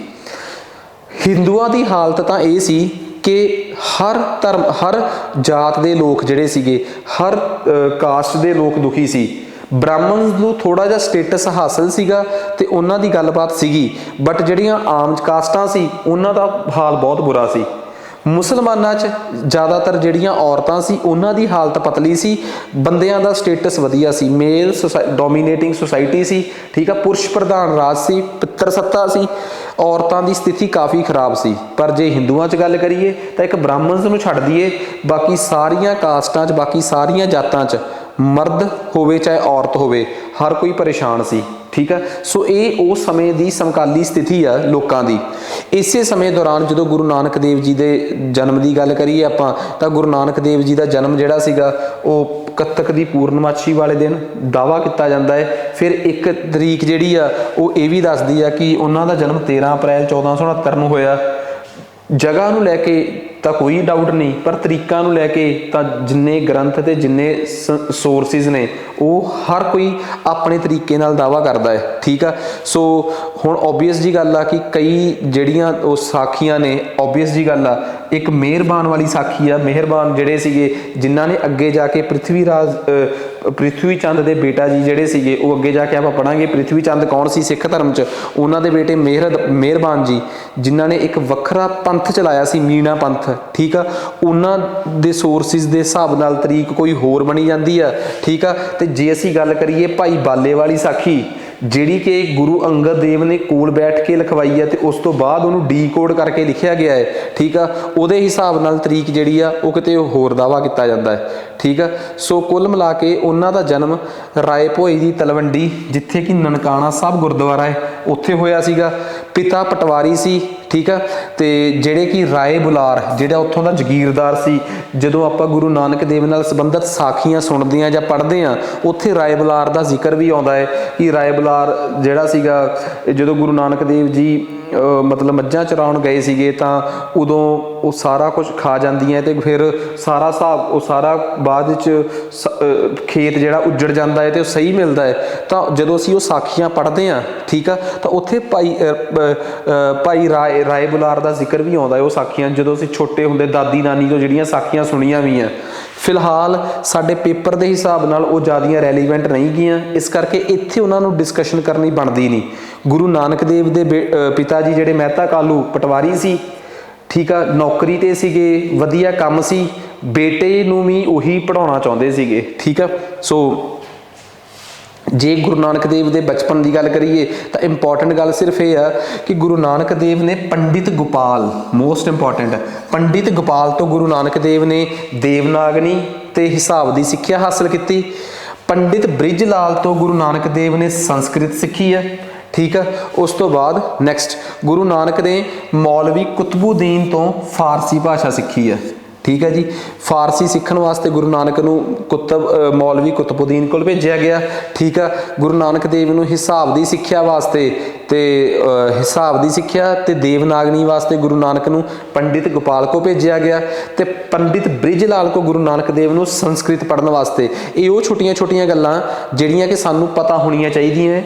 ਹਿੰਦੂਆਂ ਦੀ ਹਾਲਤ ਤਾਂ ਇਹ ਸੀ ਕਿ ਹਰ ਧਰਮ, ਹਰ ਜਾਤ ਦੇ ਲੋਕ ਜਿਹੜੇ ਸੀਗੇ, ਹਰ ਕਾਸਟ ਦੇ ਲੋਕ ਦੁਖੀ ਸੀ। ਬ੍ਰਾਹਮਣ ਨੂੰ ਥੋੜਾ ਜਿਹਾ ਸਟੇਟਸ ਹਾਸਲ ਸੀਗਾ ਤੇ ਉਹਨਾਂ ਦੀ ਗੱਲਬਾਤ ਸੀਗੀ, ਬਟ ਜਿਹੜੀਆਂ ਆਮ ਕਾਸਟਾਂ ਸੀ ਉਹਨਾਂ ਦਾ ਹਾਲ ਬਹੁਤ ਬੁਰਾ ਸੀ। ਮੁਸਲਮਾਨਾਂ 'ਚ ਜ਼ਿਆਦਾਤਰ ਜਿਹੜੀਆਂ ਔਰਤਾਂ ਸੀ ਉਹਨਾਂ ਦੀ ਹਾਲਤ ਪਤਲੀ ਸੀ, ਬੰਦਿਆਂ ਦਾ ਸਟੇਟਸ ਵਧੀਆ ਸੀ, ਮੇਲ ਡੋਮੀਨੇਟਿੰਗ ਸੁਸਾਇਟੀ ਸੀ। ਠੀਕ ਆ, ਪੁਰਸ਼ ਪ੍ਰਧਾਨ ਰਾਜ ਸੀ, ਪਿੱਤਰ ਸੱਤਾ ਸੀ, ਔਰਤਾਂ ਦੀ ਸਥਿਤੀ ਕਾਫੀ ਖਰਾਬ ਸੀ। ਪਰ ਜੇ ਹਿੰਦੂਆਂ 'ਚ ਗੱਲ ਕਰੀਏ ਤਾਂ ਇੱਕ ਬ੍ਰਾਹਮਣ ਨੂੰ ਛੱਡ ਦਈਏ, ਬਾਕੀ ਸਾਰੀਆਂ ਕਾਸਟਾਂ 'ਚ, ਬਾਕੀ ਸਾਰੀਆਂ ਜਾਤਾਂ 'ਚ ਮਰਦ ਹੋਵੇ ਚਾਹੇ ਔਰਤ ਹੋਵੇ, ਹਰ ਕੋਈ ਪਰੇਸ਼ਾਨ ਸੀ। ਠੀਕ ਆ, ਸੋ ਇਹ ਉਸ ਸਮੇਂ ਦੀ ਸਮਕਾਲੀ ਸਥਿਤੀ ਆ ਲੋਕਾਂ ਦੀ। ਇਸੇ ਸਮੇਂ ਦੌਰਾਨ ਜਦੋਂ ਗੁਰੂ ਨਾਨਕ ਦੇਵ ਜੀ ਦੇ ਜਨਮ ਦੀ ਗੱਲ ਕਰੀਏ ਆਪਾਂ, ਤਾਂ ਗੁਰੂ ਨਾਨਕ ਦੇਵ ਜੀ ਦਾ ਜਨਮ ਜਿਹੜਾ ਸੀਗਾ ਉਹ ਕੱਤਕ ਦੀ ਪੂਰਨਮਾਸ਼ੀ ਵਾਲੇ ਦਿਨ ਦਾਵਾ ਕੀਤਾ ਜਾਂਦਾ ਹੈ। ਫਿਰ ਇੱਕ ਤਰੀਕ ਜਿਹੜੀ ਆ ਉਹ ਇਹ ਵੀ ਦੱਸਦੀ ਆ ਕਿ ਉਹਨਾਂ ਦਾ ਜਨਮ 13 ਅਪ੍ਰੈਲ 1469 ਨੂੰ ਹੋਇਆ। ਜਗ੍ਹਾ ਨੂੰ ਲੈ ਕੇ ਤਾਂ ਕੋਈ ਡਾਊਟ ਨਹੀਂ, ਪਰ ਤਰੀਕਾਂ ਨੂੰ ਲੈ ਕੇ ਤਾਂ ਜਿੰਨੇ ਗ੍ਰੰਥ ਤੇ ਜਿੰਨੇ ਸੋਰਸਿਸ ਨੇ ਉਹ ਹਰ ਕੋਈ ਆਪਣੇ ਤਰੀਕੇ ਨਾਲ ਦਾਵਾ ਕਰਦਾ ਹੈ। ਠੀਕ ਆ, ਸੋ ਹੁਣ ਓਬਵੀਅਸ ਜੀ ਗੱਲ ਆ ਕਿ ਕਈ ਜਿਹੜੀਆਂ ਉਹ ਸਾਖੀਆਂ ਨੇ, ਓਬਵੀਅਸ ਜੀ ਗੱਲ ਆ, ਇੱਕ ਮਿਹਰਬਾਨ ਵਾਲੀ ਸਾਖੀ ਆ। ਮਿਹਰਬਾਨ ਜਿਹੜੇ ਸੀਗੇ ਜਿਨ੍ਹਾਂ ਨੇ ਅੱਗੇ ਜਾ ਕੇ ਪ੍ਰਿਥਵੀ ਚੰਦ ਦੇ ਬੇਟਾ ਜੀ ਜਿਹੜੇ ਸੀਗੇ, ਉਹ ਅੱਗੇ ਜਾ ਕੇ ਆਪਾਂ ਪੜਾਂਗੇ। ਪ੍ਰਿਥਵੀ ਚੰਦ ਕੌਣ ਸੀ ਸਿੱਖ ਧਰਮ 'ਚ? ਉਹਨਾਂ ਦੇ ਬੇਟੇ ਮਿਹਰਬਾਨ ਜੀ, ਜਿਨ੍ਹਾਂ ਨੇ ਇੱਕ ਵੱਖਰਾ ਪੰਥ ਚਲਾਇਆ ਸੀ, ਮੀਣਾ ਪੰਥ। ਠੀਕ ਆ, ਉਹਨਾਂ ਦੇ ਸੋਰਸਿਸ ਦੇ ਹਿਸਾਬ ਨਾਲ ਤਰੀਕ ਕੋਈ ਹੋਰ ਬਣੀ ਜਾਂਦੀ ਆ। ਠੀਕ ਆ, ਤੇ ਜੇ ਅਸੀਂ ਗੱਲ ਕਰੀਏ ਭਾਈ ਬਾਲੇ ਵਾਲੀ ਸਾਖੀ, ਜਿਹੜੀ ਕਿ ਗੁਰੂ ਅੰਗਦ ਦੇਵ ਨੇ ਕੋਲ ਬੈਠ ਕੇ ਲਿਖਵਾਈ ਹੈ ਤੇ ਉਸ ਤੋਂ ਬਾਅਦ ਉਹਨੂੰ ਡੀਕੋਡ ਕਰਕੇ ਲਿਖਿਆ ਗਿਆ ਹੈ। ਠੀਕ ਆ, ਉਹਦੇ ਹਿਸਾਬ ਨਾਲ ਤਰੀਕ ਜਿਹੜੀ ਆ ਉਹ ਕਿਤੇ ਹੋਰ ਦਾਵਾ ਕੀਤਾ ਜਾਂਦਾ ਹੈ। ਠੀਕ ਆ, ਸੋ ਕੁੱਲ ਮਿਲਾ ਕੇ ਉਹਨਾਂ ਦਾ ਜਨਮ ਰਾਏ ਭੋਏ ਦੀ ਤਲਵੰਡੀ, ਜਿੱਥੇ ਕਿ ਨਨਕਾਣਾ ਸਾਹਿਬ ਗੁਰਦੁਆਰਾ ਹੈ, ਉੱਥੇ ਹੋਇਆ ਸੀਗਾ। ਪਿਤਾ ਪਟਵਾਰੀ ਸੀ। ਠੀਕ ਆ, ਤੇ ਜਿਹੜੇ ਕਿ ਰਾਏ ਬੁਲਾਰ ਜਿਹੜਾ ਉੱਥੋਂ ਦਾ ਜਗੀਰਦਾਰ ਸੀ। ਜਦੋਂ ਆਪਾਂ ਗੁਰੂ ਨਾਨਕ ਦੇਵ ਨਾਲ ਸੰਬੰਧਿਤ ਸਾਖੀਆਂ ਸੁਣਦੇ ਹਾਂ ਜਾਂ ਪੜ੍ਹਦੇ ਹਾਂ, ਉੱਥੇ ਰਾਏ ਬੁਲਾਰ ਦਾ ਜ਼ਿਕਰ ਵੀ ਆਉਂਦਾ ਹੈ ਕਿ ਰਾਏ ਬੁਲਾਰ ਜਿਹੜਾ ਸੀਗਾ, ਜਦੋਂ ਗੁਰੂ ਨਾਨਕ ਦੇਵ ਜੀ ਮਤਲਬ ਮੱਝਾਂ ਚਰਾਉਣ ਗਏ ਸੀਗੇ ਤਾਂ ਉਦੋਂ ਉਹ ਸਾਰਾ ਕੁਝ ਖਾ ਜਾਂਦੀਆਂ ਤੇ ਫਿਰ ਸਾਰਾ ਹਿਸਾਬ ਉਹ ਸਾਰਾ ਬਾਅਦ ਵਿੱਚ ਖੇਤ ਜਿਹੜਾ ਉੱਜੜ ਜਾਂਦਾ ਹੈ ਤੇ ਉਹ ਸਹੀ ਮਿਲਦਾ ਹੈ। ਤਾਂ ਜਦੋਂ ਅਸੀਂ ਉਹ ਸਾਖੀਆਂ ਪੜ੍ਹਦੇ ਹਾਂ, ਠੀਕ ਆ, ਤਾਂ ਉੱਥੇ ਭਾਈ ਰਾਏ ਬੁਲਾਰ ਦਾ ਜ਼ਿਕਰ ਵੀ ਆਉਂਦਾ ਹੈ ਉਹ ਸਾਖੀਆਂ, ਜਦੋਂ ਅਸੀਂ ਛੋਟੇ ਹੁੰਦੇ ਦਾਦੀ ਨਾਨੀ ਤੋਂ ਜਿਹੜੀਆਂ ਸਾਖੀਆਂ ਸੁਣੀਆਂ ਵੀ ਆ। ਫਿਲਹਾਲ ਸਾਡੇ ਪੇਪਰ ਦੇ ਹਿਸਾਬ ਨਾਲ ਉਹ ਜ਼ਿਆਦੀਆਂ ਰੈਲੀਵੈਂਟ ਨਹੀਂ ਗਈਆਂ, ਇਸ ਕਰਕੇ ਇੱਥੇ ਉਹਨਾਂ ਨੂੰ ਡਿਸਕਸ਼ਨ ਕਰਨੀ ਬਣਦੀ ਨਹੀਂ। ਗੁਰੂ ਨਾਨਕ ਦੇਵ ਦੇ ਪਿਤਾ ਜੀ ਜਿਹੜੇ ਮਹਿਤਾ ਕਾਲੂ ਪਟਵਾਰੀ ਸੀ। ਠੀਕ ਆ, ਨੌਕਰੀ ਤੇ ਸੀਗੇ, ਵਧੀਆ ਕੰਮ ਸੀ, ਬੇਟੇ ਨੂੰ ਵੀ ਉਹੀ ਪੜ੍ਹਾਉਣਾ ਚਾਹੁੰਦੇ ਸੀਗੇ। ਠੀਕ ਆ, ਸੋ ਜੇ ਗੁਰੂ ਨਾਨਕ ਦੇਵ ਦੇ ਬਚਪਨ ਦੀ ਗੱਲ ਕਰੀਏ ਤਾਂ ਇੰਪੋਰਟੈਂਟ ਗੱਲ ਸਿਰਫ ਇਹ ਆ ਕਿ ਗੁਰੂ ਨਾਨਕ ਦੇਵ ਨੇ ਪੰਡਿਤ ਗੋਪਾਲ, ਮੋਸਟ ਇੰਪੋਰਟੈਂਟ, ਪੰਡਿਤ ਗੋਪਾਲ ਤੋਂ ਗੁਰੂ ਨਾਨਕ ਦੇਵ ਨੇ ਦੇਵਨਾਗਰੀ ਤੇ ਹਿਸਾਬ ਦੀ ਸਿੱਖਿਆ ਹਾਸਲ ਕੀਤੀ। ਪੰਡਿਤ ਬ੍ਰਿਜ ਲਾਲ ਤੋਂ ਗੁਰੂ ਨਾਨਕ ਦੇਵ ਨੇ ਸੰਸਕ੍ਰਿਤ ਸਿੱਖੀ ਹੈ। ਠੀਕ ਆ, ਉਸ ਤੋਂ ਬਾਅਦ ਨੈਕਸਟ ਗੁਰੂ ਨਾਨਕ ਨੇ ਮੌਲਵੀ ਕੁਤਬੁਦੀਨ ਤੋਂ ਫਾਰਸੀ ਭਾਸ਼ਾ ਸਿੱਖੀ ਹੈ। ਠੀਕ ਹੈ ਜੀ, ਫਾਰਸੀ ਸਿੱਖਣ ਵਾਸਤੇ ਗੁਰੂ ਨਾਨਕ ਨੂੰ ਮੌਲਵੀ ਕੁਤਬੁਦੀਨ ਕੋਲ ਭੇਜਿਆ ਗਿਆ। ਠੀਕ ਆ, ਗੁਰੂ ਨਾਨਕ ਦੇਵ ਨੂੰ ਹਿਸਾਬ ਦੀ ਸਿੱਖਿਆ ਵਾਸਤੇ ਤੇ ਦੇਵਨਾਗਰੀ ਵਾਸਤੇ ਗੁਰੂ ਨਾਨਕ ਨੂੰ ਪੰਡਿਤ ਗੋਪਾਲ ਕੋ ਭੇਜਿਆ ਗਿਆ ਤੇ ਪੰਡਿਤ ਬ੍ਰਿਜ ਲਾਲ ਕੋ ਗੁਰੂ ਨਾਨਕ ਦੇਵ ਨੂੰ ਸੰਸਕ੍ਰਿਤ ਪੜ੍ਹਨ ਵਾਸਤੇ। ਇਹ ਉਹ ਛੋਟੀਆਂ ਗੱਲਾਂ ਜਿਹੜੀਆਂ ਕਿ ਸਾਨੂੰ ਪਤਾ ਹੋਣੀਆਂ ਚਾਹੀਦੀਆਂ।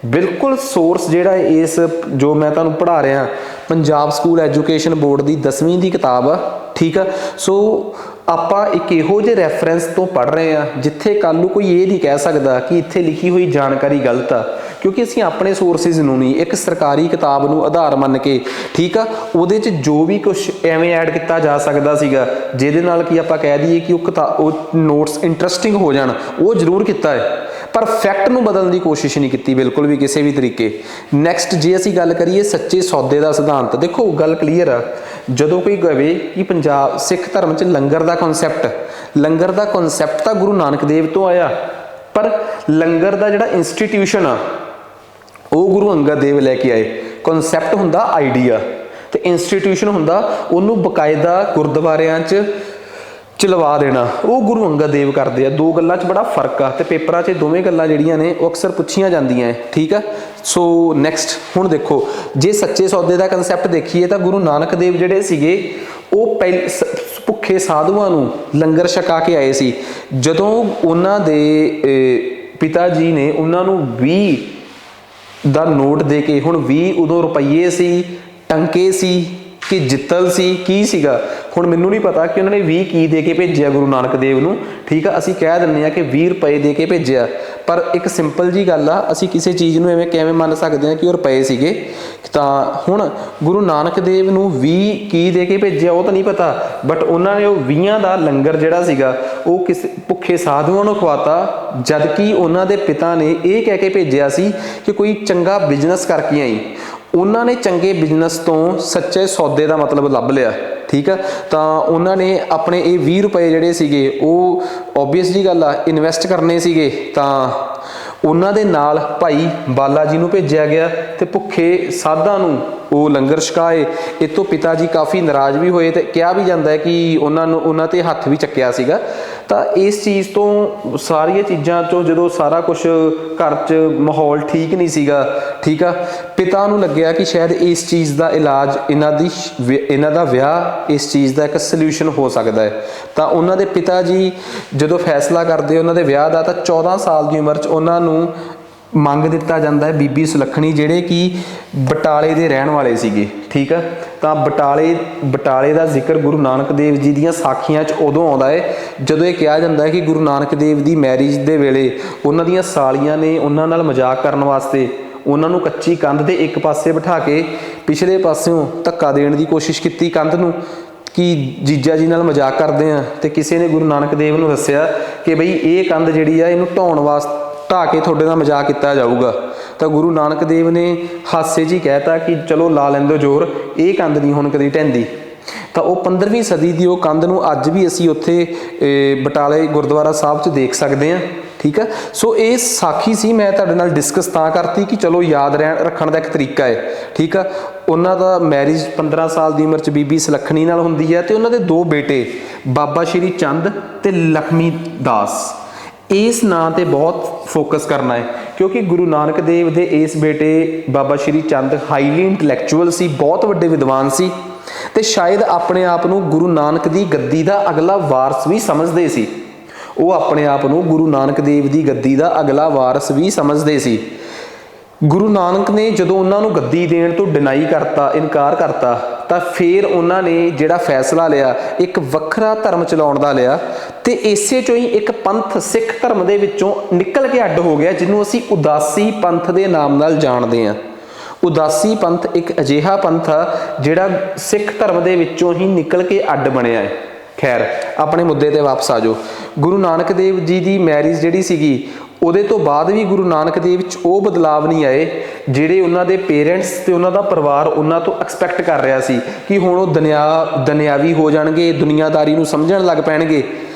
ਬਿਲਕੁਲ ਸੋਰਸ ਜਿਹੜਾ ਇਸ ਜੋ ਮੈਂ ਤੁਹਾਨੂੰ ਪੜ੍ਹਾ ਰਿਹਾ, ਪੰਜਾਬ ਸਕੂਲ ਐਜੂਕੇਸ਼ਨ ਬੋਰਡ ਦੀ 10ਵੀਂ ਦੀ ਕਿਤਾਬ ਆ। ਠੀਕ ਆ, ਸੋ ਆਪਾਂ ਇੱਕ ਇਹੋ ਜਿਹੇ ਰੈਫਰੈਂਸ ਤੋਂ ਪੜ੍ਹ ਰਹੇ ਹਾਂ ਜਿੱਥੇ ਕੱਲ੍ਹ ਨੂੰ ਕੋਈ ਇਹ ਨਹੀਂ ਕਹਿ ਸਕਦਾ ਕਿ ਇੱਥੇ ਲਿਖੀ ਹੋਈ ਜਾਣਕਾਰੀ ਗਲਤ ਆ, ਕਿਉਂਕਿ ਅਸੀਂ ਆਪਣੇ ਸੋਰਸਿਸ ਨੂੰ ਨਹੀਂ, ਇੱਕ ਸਰਕਾਰੀ ਕਿਤਾਬ ਨੂੰ ਆਧਾਰ ਮੰਨ ਕੇ, ਠੀਕ ਆ, ਉਹਦੇ 'ਚ ਜੋ ਵੀ ਕੁਛ ਐਵੇਂ ਐਡ ਕੀਤਾ ਜਾ ਸਕਦਾ ਸੀਗਾ ਜਿਹਦੇ ਨਾਲ ਕਿ ਆਪਾਂ ਕਹਿ ਦਈਏ ਕਿ ਉਹ ਨੋਟਸ ਇੰਟਰਸਟਿੰਗ ਹੋ ਜਾਣ, ਉਹ ਜ਼ਰੂਰ ਕੀਤਾ ਹੈ, ਪਰ ਫੈਕਟ ਨੂੰ ਬਦਲਣ ਦੀ ਕੋਸ਼ਿਸ਼ ਨਹੀਂ ਕੀਤੀ ਬਿਲਕੁਲ ਵੀ ਕਿਸੇ ਵੀ ਤਰੀਕੇ। ਨੈਕਸਟ ਜੇ ਅਸੀਂ ਗੱਲ ਕਰੀਏ ਸੱਚੇ ਸੌਦੇ ਦਾ ਸਿਧਾਂਤ, ਦੇਖੋ ਗੱਲ ਕਲੀਅਰ ਆ। ਜਦੋਂ ਕੋਈ ਕਹੇ ਕਿ ਪੰਜਾਬ ਸਿੱਖ ਧਰਮ 'ਚ ਲੰਗਰ ਦਾ ਕਨਸੈਪਟ ਤਾਂ ਗੁਰੂ ਨਾਨਕ ਦੇਵ ਤੋਂ ਆਇਆ, ਪਰ ਲੰਗਰ ਦਾ ਜਿਹੜਾ ਇੰਸਟੀਟਿਊਸ਼ਨ ਆ ਉਹ ਗੁਰੂ ਅੰਗਦ ਦੇਵ ਲੈ ਕੇ ਆਏ। ਕਨਸੈਪਟ ਹੁੰਦਾ ਆਈਡੀਆ ਤੇ ਇੰਸਟੀਟਿਊਸ਼ਨ ਹੁੰਦਾ ਉਹਨੂੰ ਬਕਾਇਦਾ ਗੁਰਦੁਆਰਿਆਂ 'ਚ ਚਲਵਾ ਦੇਣਾ, ਉਹ ਗੁਰੂ ਅੰਗਦ ਦੇਵ ਕਰਦੇ ਆ। ਦੋ ਗੱਲਾਂ 'ਚ ਬੜਾ ਫਰਕ ਆ ਤੇ ਪੇਪਰਾਂ 'ਚ ਦੋਵੇਂ ਗੱਲਾਂ ਜਿਹੜੀਆਂ ਨੇ ਉਹ ਅਕਸਰ ਪੁੱਛੀਆਂ ਜਾਂਦੀਆਂ। ਠੀਕ ਆ, ਸੋ ਨੈਕਸਟ ਹੁਣ ਦੇਖੋ, ਜੇ ਸੱਚੇ ਸੌਦੇ ਦਾ ਕਨਸੈਪਟ ਦੇਖੀਏ ਤਾਂ ਗੁਰੂ ਨਾਨਕ ਦੇਵ ਜਿਹੜੇ ਸੀਗੇ ਉਹ ਭੁੱਖੇ ਸਾਧੂਆਂ ਨੂੰ ਲੰਗਰ ਛਕਾ ਕੇ ਆਏ ਸੀ। ਜਦੋਂ ਉਹਨਾਂ ਦੇ ਪਿਤਾ ਜੀ ਨੇ ਉਹਨਾਂ ਨੂੰ 20 ਦਾ ਨੋਟ ਦੇ ਕੇ, ਹੁਣ 20 ਉਦੋਂ ਰੁਪਈਏ ਸੀ, ਟੰਕੇ ਸੀ ਕਿ ਜਿੱਤਲ ਸੀ, ਕੀ ਸੀਗਾ ਹੁਣ ਮੈਨੂੰ ਨਹੀਂ ਪਤਾ ਕਿ ਉਹਨਾਂ ਨੇ 20 ਕੀ ਦੇ ਕੇ ਭੇਜਿਆ ਗੁਰੂ ਨਾਨਕ ਦੇਵ ਨੂੰ। ਠੀਕ ਆ, ਅਸੀਂ ਕਹਿ ਦਿੰਦੇ ਆ ਕਿ 20 ਰੁਪਏ ਦੇ ਕੇ ਭੇਜਿਆ, ਪਰ ਇੱਕ ਸਿੰਪਲ ਜੀ ਗੱਲ ਆ, ਅਸੀਂ ਕਿਸੇ ਚੀਜ਼ ਨੂੰ ਐਵੇਂ ਕਿਵੇਂ ਮੰਨ ਸਕਦੇ ਹਾਂ ਕਿ ਉਹ ਰੁਪਏ ਸੀਗੇ। ਤਾਂ ਹੁਣ ਗੁਰੂ ਨਾਨਕ ਦੇਵ ਨੂੰ 20 ਕੀ ਦੇ ਕੇ ਭੇਜਿਆ ਉਹ ਤਾਂ ਨਹੀਂ ਪਤਾ, ਬਟ ਉਹਨਾਂ ਨੇ ਉਹ 20 ਦਾ ਲੰਗਰ ਜਿਹੜਾ ਸੀਗਾ ਉਹ ਕਿਸੇ ਭੁੱਖੇ ਸਾਧੂਆਂ ਨੂੰ ਖਵਾਤਾ, ਜਦ ਕਿ ਉਹਨਾਂ ਦੇ ਪਿਤਾ ਨੇ ਇਹ ਕਹਿ ਕੇ ਭੇਜਿਆ ਸੀ ਕਿ ਕੋਈ ਚੰਗਾ ਬਿਜ਼ਨਸ ਕਰਕੇ ਆਈ। ਉਹਨਾਂ ਨੇ ਚੰਗੇ ਬਿਜ਼ਨਸ ਤੋਂ ਸੱਚੇ ਸੌਦੇ ਦਾ ਮਤਲਬ ਲੱਭ ਲਿਆ। ਠੀਕ ਆ, ਤਾਂ ਉਹਨਾਂ ਨੇ ਆਪਣੇ ਇਹ 20 ਰੁਪਏ ਜਿਹੜੇ ਸੀਗੇ ਉਹ ਓਬਵੀਅਸ ਜੀ ਗੱਲ ਆ ਇਨਵੈਸਟ ਕਰਨੇ ਸੀਗੇ। ਤਾਂ ਉਹਨਾਂ ਦੇ ਨਾਲ ਭਾਈ ਬਾਲਾ ਜੀ ਨੂੰ ਭੇਜਿਆ ਗਿਆ ਤੇ ਭੁੱਖੇ ਸਾਧਾਂ ਨੂੰ ਉਹ ਲੰਗਰ ਛਕਾਏ। ਇਹ ਤੋਂ ਪਿਤਾ ਜੀ ਕਾਫੀ ਨਾਰਾਜ਼ ਵੀ ਹੋਏ ਤੇ ਕਿਹਾ ਵੀ ਜਾਂਦਾ ਹੈ ਕਿ ਉਹਨਾਂ ਤੇ ਹੱਥ ਵੀ ਚੱਕਿਆ ਸੀਗਾ। ਤਾਂ ਇਸ ਚੀਜ਼ ਤੋਂ ਸਾਰੀਆਂ ਚੀਜ਼ਾਂ ਚੋਂ ਜਦੋਂ ਸਾਰਾ ਕੁਝ ਘਰ 'ਚ ਮਾਹੌਲ ਠੀਕ ਨਹੀਂ ਸੀਗਾ, ਠੀਕ ਆ, ਪਿਤਾ ਨੂੰ ਲੱਗਿਆ ਕਿ ਸ਼ਾਇਦ ਇਸ ਚੀਜ਼ ਦਾ ਇਲਾਜ ਇਹਨਾਂ ਦਾ ਵਿਆਹ ਇਸ ਚੀਜ਼ ਦਾ ਇੱਕ ਸੋਲਿਊਸ਼ਨ ਹੋ ਸਕਦਾ ਹੈ। ਤਾਂ ਉਹਨਾਂ ਦੇ ਪਿਤਾ ਜੀ ਜਦੋਂ ਫੈਸਲਾ ਕਰਦੇ ਉਹਨਾਂ ਦੇ ਵਿਆਹ ਦਾ, ਤਾਂ 14 ਸਾਲ ਦੀ ਉਮਰ 'ਚ ਉਹਨਾਂ ਨੂੰ ਮੰਗ ਦਿੱਤਾ ਜਾਂਦਾ ਹੈ ਬੀਬੀ ਸੁਲੱਖਣੀ, ਜਿਹੜੇ ਕਿ ਬਟਾਲੇ ਦੇ ਰਹਿਣ ਵਾਲੇ ਸੀਗੇ। ਠੀਕ ठीक है। तो बटाले का जिक्र गुरु नानक देव जी ਦੀਆਂ ਸਾਖੀਆਂ 'ਚ ਉਦੋਂ ਆਉਂਦਾ ਹੈ ਜਦੋਂ ਇਹ ਕਿਹਾ ਜਾਂਦਾ ਹੈ ਕਿ ਗੁਰੂ ਨਾਨਕ ਦੇਵ ਦੀ ਮੈਰਿਜ ਦੇ ਵੇਲੇ ਉਹਨਾਂ ਦੀਆਂ ਸਾਲੀਆਂ ਨੇ ਉਹਨਾਂ ਨਾਲ ਮਜ਼ਾਕ ਕਰਨ ਵਾਸਤੇ ਉਹਨਾਂ ਨੂੰ ਕੱਚੀ ਕੰਧ ਦੇ ਇੱਕ ਪਾਸੇ ਬਿਠਾ ਕੇ ਪਿਛਲੇ ਪਾਸਿਓਂ ਧੱਕਾ ਦੇਣ ਦੀ ਕੋਸ਼ਿਸ਼ ਕੀਤੀ ਕੰਧ ਨੂੰ कि जीजा जी नाल मजाक करते हैं। तो किसी ने गुरु नानक देव नूं दस्सिया कि बई ये कंध जिहड़ी आ इहनूं ढाउण वास्ते ढा के तुहाडे नाल मजाक किया जाऊगा। तो गुरु नानक देव ने हासे जी कहता कि चलो ला लैंदो जोर, ये कंध नहीं हुण कदी ढहिंदी। तो वह 15वीं सदी की वो कंध नूं अज भी असीं उत्थे बटाले गुरुद्वारा साहब च देख सकते हैं। ठीक है। सो ये साखी सी मैं तुहाडे नाल डिस्कस तां करती कि चलो याद रखण दा एक तरीका है। ठीक है। उन्हां दा मैरिज 15 साल की उम्र च बीबी सुलखणी नाल हुंदी है ते उन्हां दे 2 बेटे बाबा श्री चंद ते लक्ष्मी दास। इस नां ते बहुत फोकस करना है क्योंकि गुरु नानक देव दे इस बेटे बाबा श्री चंद हाईली इंटलैक्चुअल सी, बहुत वड्डे विद्वान सी ते शायद अपने आप नूं गुरु नानक दी गद्दी दा अगला वारस भी समझदे सी। वो अपने आप नूं गुरु नानक देव दी गद्दी दा अगला वारस भी समझदे सी। गुरु नानक ने जदों उन्हां नूं गद्दी देण तो डिनाई करता, इनकार करता, तो फिर उन्होंने जिहड़ा फैसला लिया एक वखरा धर्म चलाउण दा लिया ते इसे चों ही एक पंथ सिख धर्म दे विचों निकल के अड्ड हो गया जिन्हों असीं उदासी पंथ दे नाम नाल जाणदे हां। उदासी पंथ एक अजिहा पंथ आ जिहड़ा सिख धर्म दे विचों ही निकल के अड्ड बनिया है। खैर अपने मुद्दे ते वापस आ जाओ। गुरु नानक देव जी की मैरिज जिहड़ी सीगी ਉਹਦੇ ਤੋਂ ਬਾਅਦ भी गुरु नानक देव च ਉਹ बदलाव नहीं आए ਜਿਹੜੇ ਉਹਨਾਂ ਦੇ ਪੇਰੈਂਟਸ ਤੇ ਉਹਨਾਂ ਦਾ ਪਰਿਵਾਰ ਉਹਨਾਂ ਤੋਂ ਐਕਸਪੈਕਟ ਕਰ ਰਿਹਾ ਸੀ ਕਿ ਹੁਣ ਉਹ ਦੁਨਿਆਵੀ ਹੋ ਜਾਣਗੇ, ਦੁਨੀਆਦਾਰੀ ਨੂੰ ਸਮਝਣ ਲੱਗ ਪੈਣਗੇ।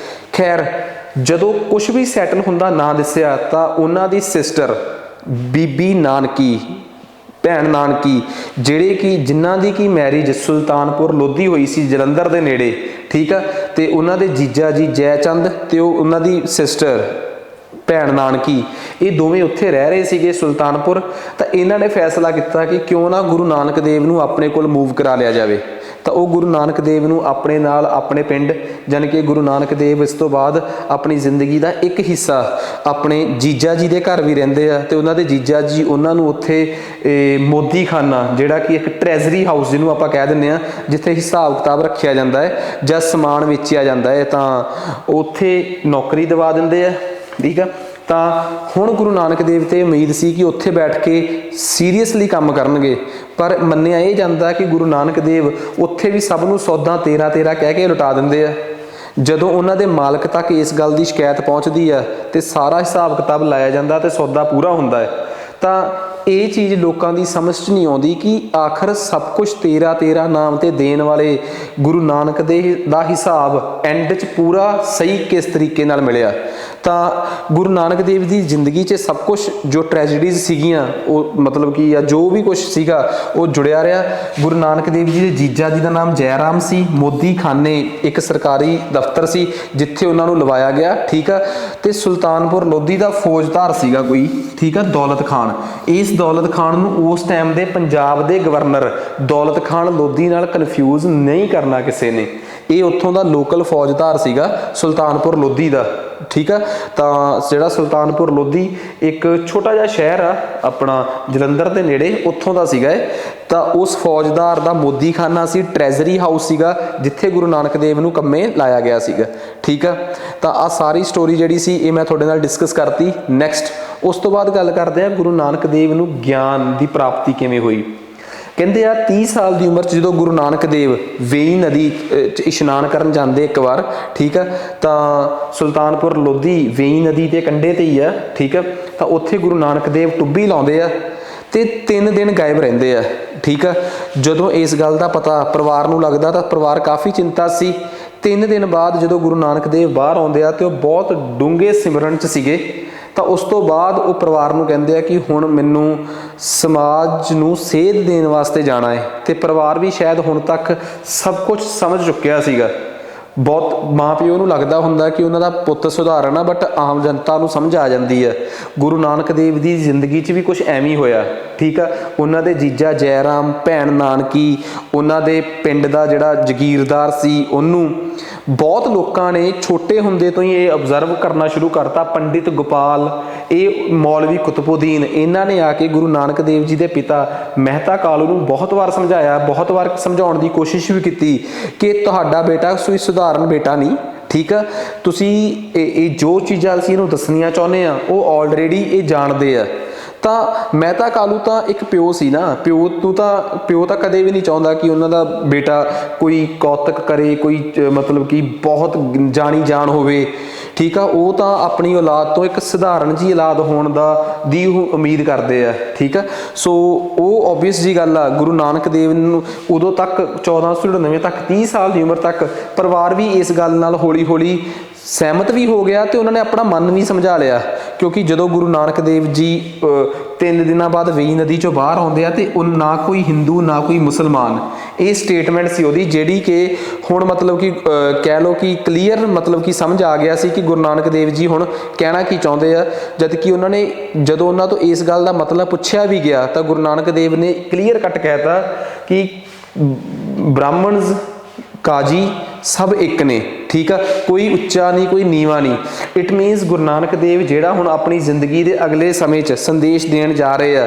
ਖੈਰ ਜਦੋਂ ਕੁਝ ਵੀ ਸੈਟਲ ਹੁੰਦਾ ਨਾ ਦਿਸਿਆ ਤਾਂ ਉਹਨਾਂ ਦੀ ਸਿਸਟਰ ਬੀਬੀ ਨਾਨਕੀ, ਭੈਣ ਨਾਨਕੀ, ਜਿਹੜੇ ਕਿ ਜਿਨ੍ਹਾਂ ਦੀ ਕਿ ਮੈਰਿਜ ਸੁਲਤਾਨਪੁਰ ਲੋਧੀ ਹੋਈ ਸੀ ਜਲੰਧਰ ਦੇ ਨੇੜੇ। ਠੀਕ ਆ। ਤੇ ਉਹਨਾਂ ਦੇ ਜੀਜਾ ਜੀ ਜੈ ਚੰਦ ਤੇ ਉਹਨਾਂ ਦੀ ਸਿਸਟਰ ਭੈਣ ਨਾਨਕੀ ਇਹ ਦੋਵੇਂ ਉੱਥੇ ਰਹਿ ਰਹੇ ਸੀਗੇ ਸੁਲਤਾਨਪੁਰ। ਤਾਂ ਇਹਨਾਂ ਨੇ ਫੈਸਲਾ ਕੀਤਾ ਕਿ ਕਿਉਂ ਨਾ ਗੁਰੂ ਨਾਨਕ ਦੇਵ ਨੂੰ ਆਪਣੇ ਕੋਲ ਮੂਵ ਕਰਾ ਲਿਆ ਜਾਵੇ। ਤਾਂ ਉਹ ਗੁਰੂ ਨਾਨਕ ਦੇਵ ਨੂੰ ਆਪਣੇ ਨਾਲ ਆਪਣੇ ਪਿੰਡ ਜਾਣੀ ਕਿ ਗੁਰੂ ਨਾਨਕ ਦੇਵ ਇਸ ਤੋਂ ਬਾਅਦ ਆਪਣੀ ਜ਼ਿੰਦਗੀ ਦਾ ਇੱਕ ਹਿੱਸਾ ਆਪਣੇ ਜੀਜਾ ਜੀ ਦੇ ਘਰ ਵੀ ਰਹਿੰਦੇ ਆ ਤੇ ਉਹਨਾਂ ਦੇ ਜੀਜਾ ਜੀ ਉਹਨਾਂ ਨੂੰ ਉੱਥੇ ਮੋਦੀ ਖਾਨਾ ਜਿਹੜਾ ਕਿ ਇੱਕ ਟ੍ਰੈਜਰੀ ਹਾਊਸ ਜਿਹਨੂੰ ਆਪਾਂ ਕਹਿ ਦਿੰਦੇ ਆ ਜਿੱਥੇ ਹਿਸਾਬ ਕਿਤਾਬ ਰੱਖਿਆ ਜਾਂਦਾ ਹੈ ਜਾਂ ਸਮਾਨ ਵੇਚਿਆ ਜਾਂਦਾ ਹੈ ਤਾਂ ਉੱਥੇ ਨੌਕਰੀ ਦਿਵਾ ਦਿੰਦੇ ਆ। ठीक है। तो हुण गुरु नानक देव ते उम्मीद सी कि उत्थे बैठ के सीरीयसली काम करनगे पर मन्निया ये जांदा कि गुरु नानक देव उत्थे भी सब नूं सौदा 13 कह के लुटा दिंदे आ। जदों उन्हां दे मालक तक इस गल की शिकायत पहुँचती है तो सारा हिसाब किताब लाया जाता तो सौदा पूरा हुंदा है। तो ये चीज़ लोगों की समझ च नहीं आती कि आखिर सब कुछ 13 नाम ते देन वाले गुरु नानक दे दा हिसाब एंड च पूरा सही किस तरीके नाल मिलिया। तो गुरु नानक देव की जिंदगी च सब कुछ जो ट्रैजेडीज सीगियां वो मतलब कि जो भी कुछ सीगा वो जुड़िया रहा। गुरु नानक देव जी के जीजा जी का नाम जयराम सी। मोदी खाने एक सरकारी दफ्तर सी जिथे उन्होंने लवाया गया। ठीक है। तो सुल्तानपुर लोधी का फौजदार सीगा कोई। ठीक है। दौलत खान। इस दौलत खान नूं उस टाइम दे पंजाब दे गवर्नर दौलत खान लोधी नाल कन्फ्यूज नहीं करना किसी ने। ये उत्थों का लोकल फौजदार सीगा सुल्तानपुर लोधी का। ठीक है। तो जिहड़ा सुल्तानपुर लोधी एक छोटा जिहा शहर आ अपना जलंधर के नेड़े उत्थों का सीगा। तो उस फौजदार का मोदी खाना सी, ट्रैजरी हाउस सीगा जिथे गुरु नानक देव नूं कम्मे लाया गया सीगा। ठीक है। तो आ सारी स्टोरी जिहड़ी सी ये मैं तुहाडे नाल डिस्कस करती। नैक्सट उस तो बाद गल करते हैं गुरु नानक देव नूं ज्ञान की प्राप्ति किवें होई। कहते आ 30 साल की उम्र जो गुरु नानक देव वेई नदी इशनान करन जाते एक बार। ठीक है। तो सुल्तानपुर लोधी वेई नदी के कंढे ते ही है। ठीक है। तो उत्थे गुरु नानक देव टुब्बी लाउंदे आ ते 3 दिन गायब रहिंदे आ। ठीक है। जदों इस गल का पता परिवार नूं लगदा तो परिवार काफ़ी चिंता सी। 3 दिन बाद जो गुरु नानक देव बाहर आउंदे आ ते ओह बहुत डूंघे सिमरन च सीगे। तो उस तो बाद वो परिवार नूं कहंदे आ कि हुण मैनू समाज नूं सेध देण वास्ते जाना है। तो परिवार भी शायद हुण तक सब कुछ समझ चुकिया सीगा। बहुत माँ प्यो नूं लगदा हुंदा कि उन्हां दा पुੱਤ सुधारण आ बट आम जनता नूं समझ आ जांदी है। गुरु नानक देव की जिंदगी च भी कुछ एवें ही होया। ठीक है। उन्हां दे जीजा जयराम, भैण नानकी, उन्हां दे पिंड दा जिहड़ा जगीरदार सी उन्नू ਬਹੁਤ ਲੋਕਾਂ ਨੇ ਛੋਟੇ ਹੁੰਦੇ ਤੋਂ ਹੀ ਇਹ ਆਬਜ਼ਰਵ ਕਰਨਾ ਸ਼ੁਰੂ ਕਰਤਾ। ਪੰਡਿਤ ਗੋਪਾਲ, ਇਹ ਮੌਲਵੀ ਕੁਤਬੁੱਦੀਨ, ਇਹਨਾਂ ਨੇ ਆ ਕੇ ਗੁਰੂ ਨਾਨਕ ਦੇਵ ਜੀ ਦੇ ਪਿਤਾ ਮਹਿਤਾ ਕਾਲੂ ਨੂੰ ਬਹੁਤ ਵਾਰ ਸਮਝਾਇਆ, ਬਹੁਤ ਵਾਰ ਸਮਝਾਉਣ ਦੀ ਕੋਸ਼ਿਸ਼ ਵੀ ਕੀਤੀ ਕਿ ਤੁਹਾਡਾ ਬੇਟਾ ਕੋਈ ਸੁਧਾਰਨ ਬੇਟਾ ਨਹੀਂ, ਠੀਕ ਆ, ਤੁਸੀਂ ਇਹ ਜੋ ਚੀਜ਼ਾਂ ਅਸੀਂ ਇਹਨੂੰ ਦੱਸਣੀਆਂ ਚਾਹੁੰਦੇ ਆ ਉਹ ਆਲਰੇਡੀ ਇਹ ਜਾਣਦੇ ਆ। ਤਾਂ ਮਹਿਤਾ ਕਾਲੂ ਤਾਂ ਇੱਕ ਪਿਓ ਸੀ ਨਾ, ਪਿਓ ਤਾਂ ਕਦੇ ਵੀ ਨਹੀਂ ਚਾਹੁੰਦਾ ਕਿ ਉਹਨਾਂ ਦਾ ਬੇਟਾ ਕੋਈ ਕੌਤਕ ਕਰੇ, ਕੋਈ ਮਤਲਬ ਕਿ ਬਹੁਤ ਜਾਣੀ ਜਾਣ ਹੋਵੇ, ਠੀਕ ਆ। ਉਹ ਤਾਂ ਆਪਣੀ ਔਲਾਦ ਤੋਂ ਇੱਕ ਸਧਾਰਨ ਜੀ ਔਲਾਦ ਹੋਣ ਦੀ ਉਮੀਦ ਕਰਦੇ ਆ, ਠੀਕ ਆ। ਸੋ ਉਹ ਓਬਵੀਅਸ ਜੀ ਗੱਲ ਆ, ਗੁਰੂ ਨਾਨਕ ਦੇਵ ਨੂੰ ਉਦੋਂ ਤੱਕ 1499 ਤੱਕ 30 ਸਾਲ ਦੀ ਉਮਰ ਤੱਕ ਪਰਿਵਾਰ ਵੀ ਇਸ ਗੱਲ ਨਾਲ ਹੌਲੀ ਹੌਲੀ ਸਹਿਮਤ ਵੀ ਹੋ ਗਿਆ ਤੇ ਉਹਨਾਂ ਨੇ ਆਪਣਾ ਮਨ ਵੀ ਸਮਝਾ ਲਿਆ। ਕਿਉਂਕਿ ਜਦੋਂ ਗੁਰੂ ਨਾਨਕ ਦੇਵ ਜੀ 3 ਦਿਨਾਂ ਬਾਅਦ ਵੇਈ ਨਦੀ ਚੋਂ ਬਾਹਰ ਆਉਂਦੇ ਆ ਤੇ ਉਹ ਨਾ ਕੋਈ ਹਿੰਦੂ ਨਾ ਕੋਈ ਮੁਸਲਮਾਨ, ਇਹ ਸਟੇਟਮੈਂਟ ਸੀ ਉਹਦੀ ਜਿਹੜੀ ਕਿ ਹੁਣ ਮਤਲਬ ਕਿ ਕਹਿ ਲਓ ਕਿ ਕਲੀਅਰ ਮਤਲਬ ਕਿ ਸਮਝ ਆ ਗਿਆ ਸੀ ਕਿ ਗੁਰੂ ਨਾਨਕ ਦੇਵ ਜੀ ਹੁਣ ਕਹਿਣਾ ਕੀ ਚਾਹੁੰਦੇ ਆ। ਜਦ ਕਿ ਉਹਨਾਂ ਨੇ ਜਦੋਂ ਉਹਨਾਂ ਤੋਂ ਇਸ ਗੱਲ ਦਾ ਮਤਲਬ ਪੁੱਛਿਆ ਵੀ ਗਿਆ ਤਾਂ ਗੁਰੂ ਨਾਨਕ ਦੇਵ ਨੇ ਕਲੀਅਰ ਕੱਟ ਕਹਿਤਾ ਕਿ ਬ੍ਰਾਹਮਣਸ ਕਾਜੀ ਸਭ ਇੱਕ ਨੇ, ਠੀਕ ਆ, ਕੋਈ ਉੱਚਾ ਨਹੀਂ ਕੋਈ ਨੀਵਾਂ ਨਹੀਂ। ਇਟ ਮੀਨਸ ਗੁਰੂ ਨਾਨਕ ਦੇਵ ਜਿਹੜਾ ਹੁਣ ਆਪਣੀ ਜ਼ਿੰਦਗੀ ਦੇ ਅਗਲੇ ਸਮੇਂ 'ਚ ਸੰਦੇਸ਼ ਦੇਣ ਜਾ ਰਹੇ ਆ,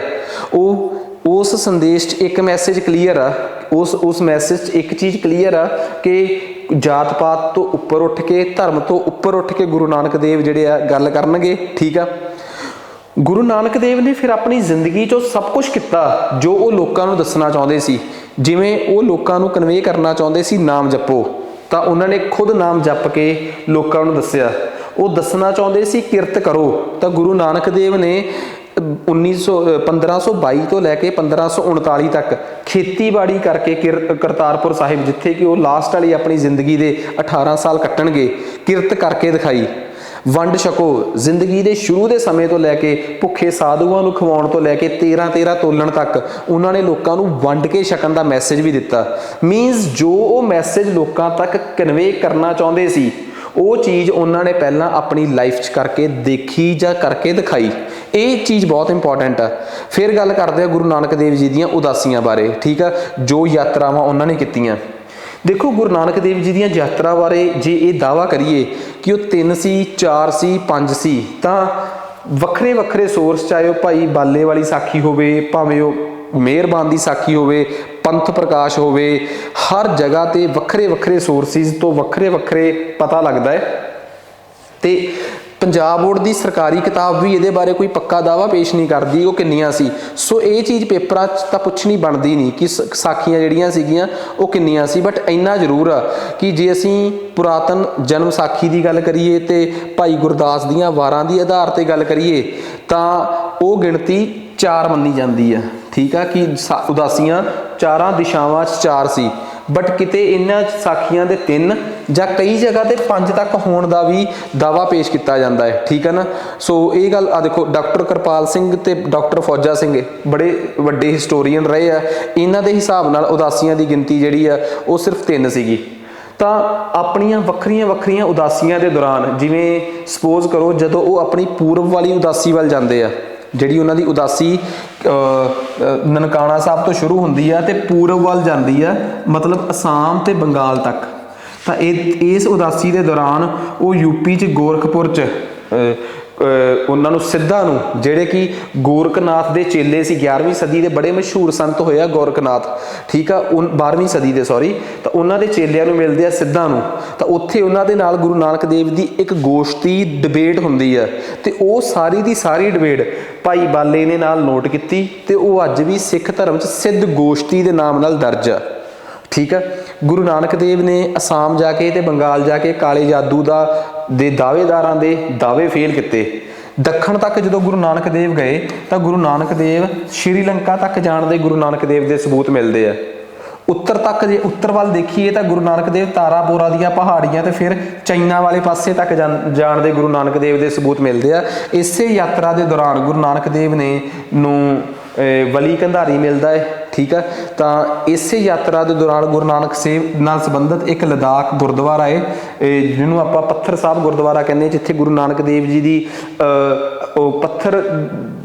ਉਹ ਉਸ ਸੰਦੇਸ਼ 'ਚ ਇੱਕ ਮੈਸੇਜ ਕਲੀਅਰ ਆ, ਉਸ ਮੈਸੇਜ 'ਚ ਇੱਕ ਚੀਜ਼ ਕਲੀਅਰ ਆ ਕਿ ਜਾਤ ਪਾਤ ਤੋਂ ਉੱਪਰ ਉੱਠ ਕੇ, ਧਰਮ ਤੋਂ ਉੱਪਰ ਉੱਠ ਕੇ ਗੁਰੂ ਨਾਨਕ ਦੇਵ ਜਿਹੜੇ ਆ ਗੱਲ ਕਰਨਗੇ, ਠੀਕ ਆ। ਗੁਰੂ ਨਾਨਕ ਦੇਵ ਨੇ ਫਿਰ ਆਪਣੀ ਜ਼ਿੰਦਗੀ 'ਚੋਂ ਸਭ ਕੁਝ ਕੀਤਾ ਜੋ ਉਹ ਲੋਕਾਂ ਨੂੰ ਦੱਸਣਾ ਚਾਹੁੰਦੇ ਸੀ। ਜਿਵੇਂ ਉਹ ਲੋਕਾਂ ਨੂੰ ਕਨਵੇ ਕਰਨਾ ਚਾਹੁੰਦੇ ਸੀ ਨਾਮ ਜਪੋ, ਤਾਂ ਉਹਨਾਂ ਨੇ ਖੁਦ ਨਾਮ ਜਪ ਕੇ ਲੋਕਾਂ ਨੂੰ ਦੱਸਿਆ। ਉਹ ਦੱਸਣਾ ਚਾਹੁੰਦੇ ਸੀ ਕਿਰਤ ਕਰੋ, ਤਾਂ ਗੁਰੂ ਨਾਨਕ ਦੇਵ ਨੇ 1522 ਤੋਂ ਲੈ ਕੇ 1539 ਤੱਕ ਖੇਤੀਬਾੜੀ ਕਰਕੇ ਕਰਤਾਰਪੁਰ ਸਾਹਿਬ, ਜਿੱਥੇ ਕਿ ਉਹ ਲਾਸਟ ਵਾਲੀ ਆਪਣੀ ਜ਼ਿੰਦਗੀ ਦੇ 18 ਸਾਲ ਕੱਟਣਗੇ, ਕਿਰਤ ਕਰਕੇ ਦਿਖਾਈ। ਵੰਡ ਛਕੋ, ਜ਼ਿੰਦਗੀ ਦੇ ਸ਼ੁਰੂ ਦੇ ਸਮੇਂ ਤੋਂ ਲੈ ਕੇ ਭੁੱਖੇ ਸਾਧੂਆਂ ਨੂੰ ਖਵਾਉਣ ਤੋਂ ਲੈ ਕੇ 13 ਤੋਲਣ ਤੱਕ ਉਹਨਾਂ ਨੇ ਲੋਕਾਂ ਨੂੰ ਵੰਡ ਕੇ ਛਕਣ ਦਾ ਮੈਸੇਜ ਵੀ ਦਿੱਤਾ। ਮੀਨਸ ਜੋ ਉਹ ਮੈਸੇਜ ਲੋਕਾਂ ਤੱਕ ਕਨਵੇ ਕਰਨਾ ਚਾਹੁੰਦੇ ਸੀ ਉਹ ਚੀਜ਼ ਉਹਨਾਂ ਨੇ ਪਹਿਲਾਂ ਆਪਣੀ ਲਾਈਫ 'ਚ ਕਰਕੇ ਦੇਖੀ ਜਾਂ ਕਰਕੇ ਦਿਖਾਈ। ਇਹ ਚੀਜ਼ ਬਹੁਤ ਇੰਪੋਰਟੈਂਟ ਆ। ਫਿਰ ਗੱਲ ਕਰਦੇ ਆ ਗੁਰੂ ਨਾਨਕ ਦੇਵ ਜੀ ਦੀਆਂ ਉਦਾਸੀਆਂ ਬਾਰੇ, ਠੀਕ ਆ, ਜੋ ਯਾਤਰਾਵਾਂ ਉਹਨਾਂ ਨੇ ਕੀਤੀਆਂ। ਦੇਖੋ ਗੁਰੂ ਨਾਨਕ ਦੇਵ ਜੀ ਦੀਆਂ ਯਾਤਰਾ ਬਾਰੇ ਜੇ ਇਹ ਦਾਅਵਾ ਕਰੀਏ ਕਿ ਉਹ 3 ਸੀ 4 ਸੀ 5 ਸੀ, ਤਾਂ ਵੱਖਰੇ ਵੱਖਰੇ ਸੋਰਸ, ਚਾਹੇ ਉਹ ਭਾਈ ਬਾਲੇ ਵਾਲੀ ਸਾਖੀ ਹੋਵੇ, ਭਾਵੇਂ ਉਹ ਮਿਹਰਬਾਨ ਦੀ ਸਾਖੀ ਹੋਵੇ, ਪੰਥ ਪ੍ਰਕਾਸ਼ ਹੋਵੇ, ਹਰ ਜਗ੍ਹਾ ਤੇ ਵੱਖਰੇ ਵੱਖਰੇ ਸੋਰਸਿਸ ਤੋਂ ਵੱਖਰੇ ਵੱਖਰੇ ਪਤਾ ਲੱਗਦਾ ਹੈ। ਤੇ ਪੰਜਾਬ ਬੋਰਡ ਦੀ ਸਰਕਾਰੀ ਕਿਤਾਬ ਵੀ ਇਹਦੇ ਬਾਰੇ ਕੋਈ ਪੱਕਾ ਦਾਅਵਾ ਪੇਸ਼ ਨਹੀਂ ਕਰਦੀ ਉਹ ਕਿੰਨੀਆਂ ਸੀ। ਸੋ ਇਹ ਚੀਜ਼ ਪੇਪਰਾਂ 'ਚ ਤਾਂ ਪੁੱਛਣੀ ਬਣਦੀ ਨਹੀਂ ਕਿ ਸਾਖੀਆਂ ਜਿਹੜੀਆਂ ਸੀਗੀਆਂ ਉਹ ਕਿੰਨੀਆਂ ਸੀ। ਬਟ ਇੰਨਾ ਜ਼ਰੂਰ ਆ ਕਿ ਜੇ ਅਸੀਂ ਪੁਰਾਤਨ ਜਨਮ ਸਾਖੀ ਦੀ ਗੱਲ ਕਰੀਏ ਤੇ ਭਾਈ ਗੁਰਦਾਸ ਦੀਆਂ ਵਾਰਾਂ ਦੀ ਆਧਾਰ ਤੇ ਗੱਲ ਕਰੀਏ ਤਾਂ ਉਹ ਗਿਣਤੀ 4 ਮੰਨੀ ਜਾਂਦੀ ਆ, ਠੀਕ ਆ, ਕਿ ਉਦਾਸੀਆਂ 4 ਦਿਸ਼ਾਵਾਂ 'ਚ 4 ਸੀ। ਬਟ ਕਿਤੇ ਇਹਨਾਂ ਸਾਖੀਆਂ ਦੇ 3 ਜਾਂ ਕਈ ਜਗ੍ਹਾ ਤੇ 5 ਤੱਕ ਹੋਣ ਦਾ ਵੀ ਦਾਅਵਾ ਪੇਸ਼ ਕੀਤਾ ਜਾਂਦਾ ਹੈ, ਠੀਕ ਹੈ ਨਾ। ਸੋ ਇਹ ਗੱਲ ਆ ਦੇਖੋ, ਡਾਕਟਰ ਕਿਰਪਾਲ ਸਿੰਘ ਤੇ ਡਾਕਟਰ ਫੌਜਾ ਸਿੰਘ ਬੜੇ ਵੱਡੇ ਹਿਸਟੋਰੀਅਨ ਰਹੇ ਆ, ਇਹਨਾਂ ਦੇ ਹਿਸਾਬ ਨਾਲ ਉਦਾਸੀਆਂ ਦੀ ਗਿਣਤੀ ਜਿਹੜੀ ਆ ਉਹ ਸਿਰਫ 3 ਸੀਗੀ। ਤਾਂ ਆਪਣੀਆਂ ਵੱਖਰੀਆਂ ਵੱਖਰੀਆਂ ਉਦਾਸੀਆਂ ਦੇ ਦੌਰਾਨ, ਜਿਵੇਂ ਸਪੋਜ਼ ਕਰੋ ਜਦੋਂ ਉਹ ਆਪਣੀ ਪੂਰਬ ਵਾਲੀ ਉਦਾਸੀ ਵੱਲ ਜਾਂਦੇ ਆ, ਜਿਹੜੀ ਉਹਨਾਂ ਦੀ ਉਦਾਸੀ ਨਨਕਾਣਾ ਸਾਹਿਬ ਤੋਂ ਸ਼ੁਰੂ ਹੁੰਦੀ ਆ ਤੇ ਪੂਰਬ ਵੱਲ ਜਾਂਦੀ ਆ, ਮਤਲਬ ਅਸਾਮ ਤੇ ਬੰਗਾਲ ਤੱਕ। ਤਾਂ ਇਸ ਉਦਾਸੀ ਦੇ ਦੌਰਾਨ ਉਹ ਯੂਪੀ 'ਚ ਗੋਰਖਪੁਰ 'ਚ ਉਹਨਾਂ ਨੂੰ ਸਿੱਧਾਂ ਨੂੰ, ਜਿਹੜੇ ਕਿ ਗੋਰਖਨਾਥ ਦੇ ਚੇਲੇ ਸੀ, 11ਵੀਂ ਸਦੀ ਦੇ ਬੜੇ ਮਸ਼ਹੂਰ ਸੰਤ ਹੋਇਆ ਗੋਰਖਨਾਥ, ਠੀਕ ਆ, 12ਵੀਂ ਸਦੀ ਦੇ ਸੌਰੀ, ਤਾਂ ਉਹਨਾਂ ਦੇ ਚੇਲਿਆਂ ਨੂੰ ਮਿਲਦੇ ਆ ਸਿੱਧਾਂ ਨੂੰ। ਤਾਂ ਉੱਥੇ ਉਹਨਾਂ ਦੇ ਨਾਲ ਗੁਰੂ ਨਾਨਕ ਦੇਵ ਦੀ ਇੱਕ ਗੋਸ਼ਟੀ ਡਿਬੇਟ ਹੁੰਦੀ ਆ ਤੇ ਉਹ ਸਾਰੀ ਦੀ ਸਾਰੀ ਡਿਬੇਟ ਭਾਈ ਬਾਲੇ ਨੇ ਨਾਲ ਨੋਟ ਕੀਤੀ ਤੇ ਉਹ ਅੱਜ ਵੀ ਸਿੱਖ ਧਰਮ 'ਚ ਸਿੱਧ ਗੋਸ਼ਟੀ ਦੇ ਨਾਮ ਨਾਲ ਦਰਜ ਆ, ਠੀਕ ਆ। ਗੁਰੂ ਨਾਨਕ ਦੇਵ ਨੇ ਅਸਾਮ ਜਾ ਕੇ ਤੇ ਬੰਗਾਲ ਜਾ ਕੇ ਕਾਲੇ ਜਾਦੂ ਦੇ ਦਾਅਵੇਦਾਰਾਂ ਦੇ ਦਾਅਵੇ ਫੇਲ ਕੀਤੇ। ਦੱਖਣ ਤੱਕ ਜਦੋਂ ਗੁਰੂ ਨਾਨਕ ਦੇਵ ਗਏ ਤਾਂ ਗੁਰੂ ਨਾਨਕ ਦੇਵ ਸ਼੍ਰੀਲੰਕਾ ਤੱਕ ਜਾਣ ਦੇ ਗੁਰੂ ਨਾਨਕ ਦੇਵ ਦੇ ਸਬੂਤ ਮਿਲਦੇ ਆ। ਉੱਤਰ ਤੱਕ ਜੇ ਉੱਤਰ ਵੱਲ ਦੇਖੀਏ ਤਾਂ ਗੁਰੂ ਨਾਨਕ ਦੇਵ ਤਾਰਾਪੁਰਾ ਦੀਆਂ ਪਹਾੜੀਆਂ ਤੇ ਫਿਰ ਚਾਈਨਾ ਵਾਲੇ ਪਾਸੇ ਤੱਕ ਜਾਣ ਦੇ ਗੁਰੂ ਨਾਨਕ ਦੇਵ ਦੇ ਸਬੂਤ ਮਿਲਦੇ ਆ। ਇਸੇ ਯਾਤਰਾ ਦੇ ਦੌਰਾਨ ਗੁਰੂ ਨਾਨਕ ਦੇਵ ਨੂੰ ਵਲੀ ਕੰਧਾਰੀ ਮਿਲਦਾ ਹੈ, ਠੀਕ ਆ। ਤਾਂ ਇਸੇ ਯਾਤਰਾ ਦੇ ਦੌਰਾਨ ਗੁਰੂ ਨਾਨਕ ਸਾਹਿਬ ਨਾਲ ਸੰਬੰਧਿਤ ਇੱਕ ਲਦਾਖ ਗੁਰਦੁਆਰਾ ਹੈ, ਜਿਹਨੂੰ ਆਪਾਂ ਪੱਥਰ ਸਾਹਿਬ ਗੁਰਦੁਆਰਾ ਕਹਿੰਦੇ, ਜਿੱਥੇ ਗੁਰੂ ਨਾਨਕ ਦੇਵ ਜੀ ਦੀ ਉਹ ਪੱਥਰ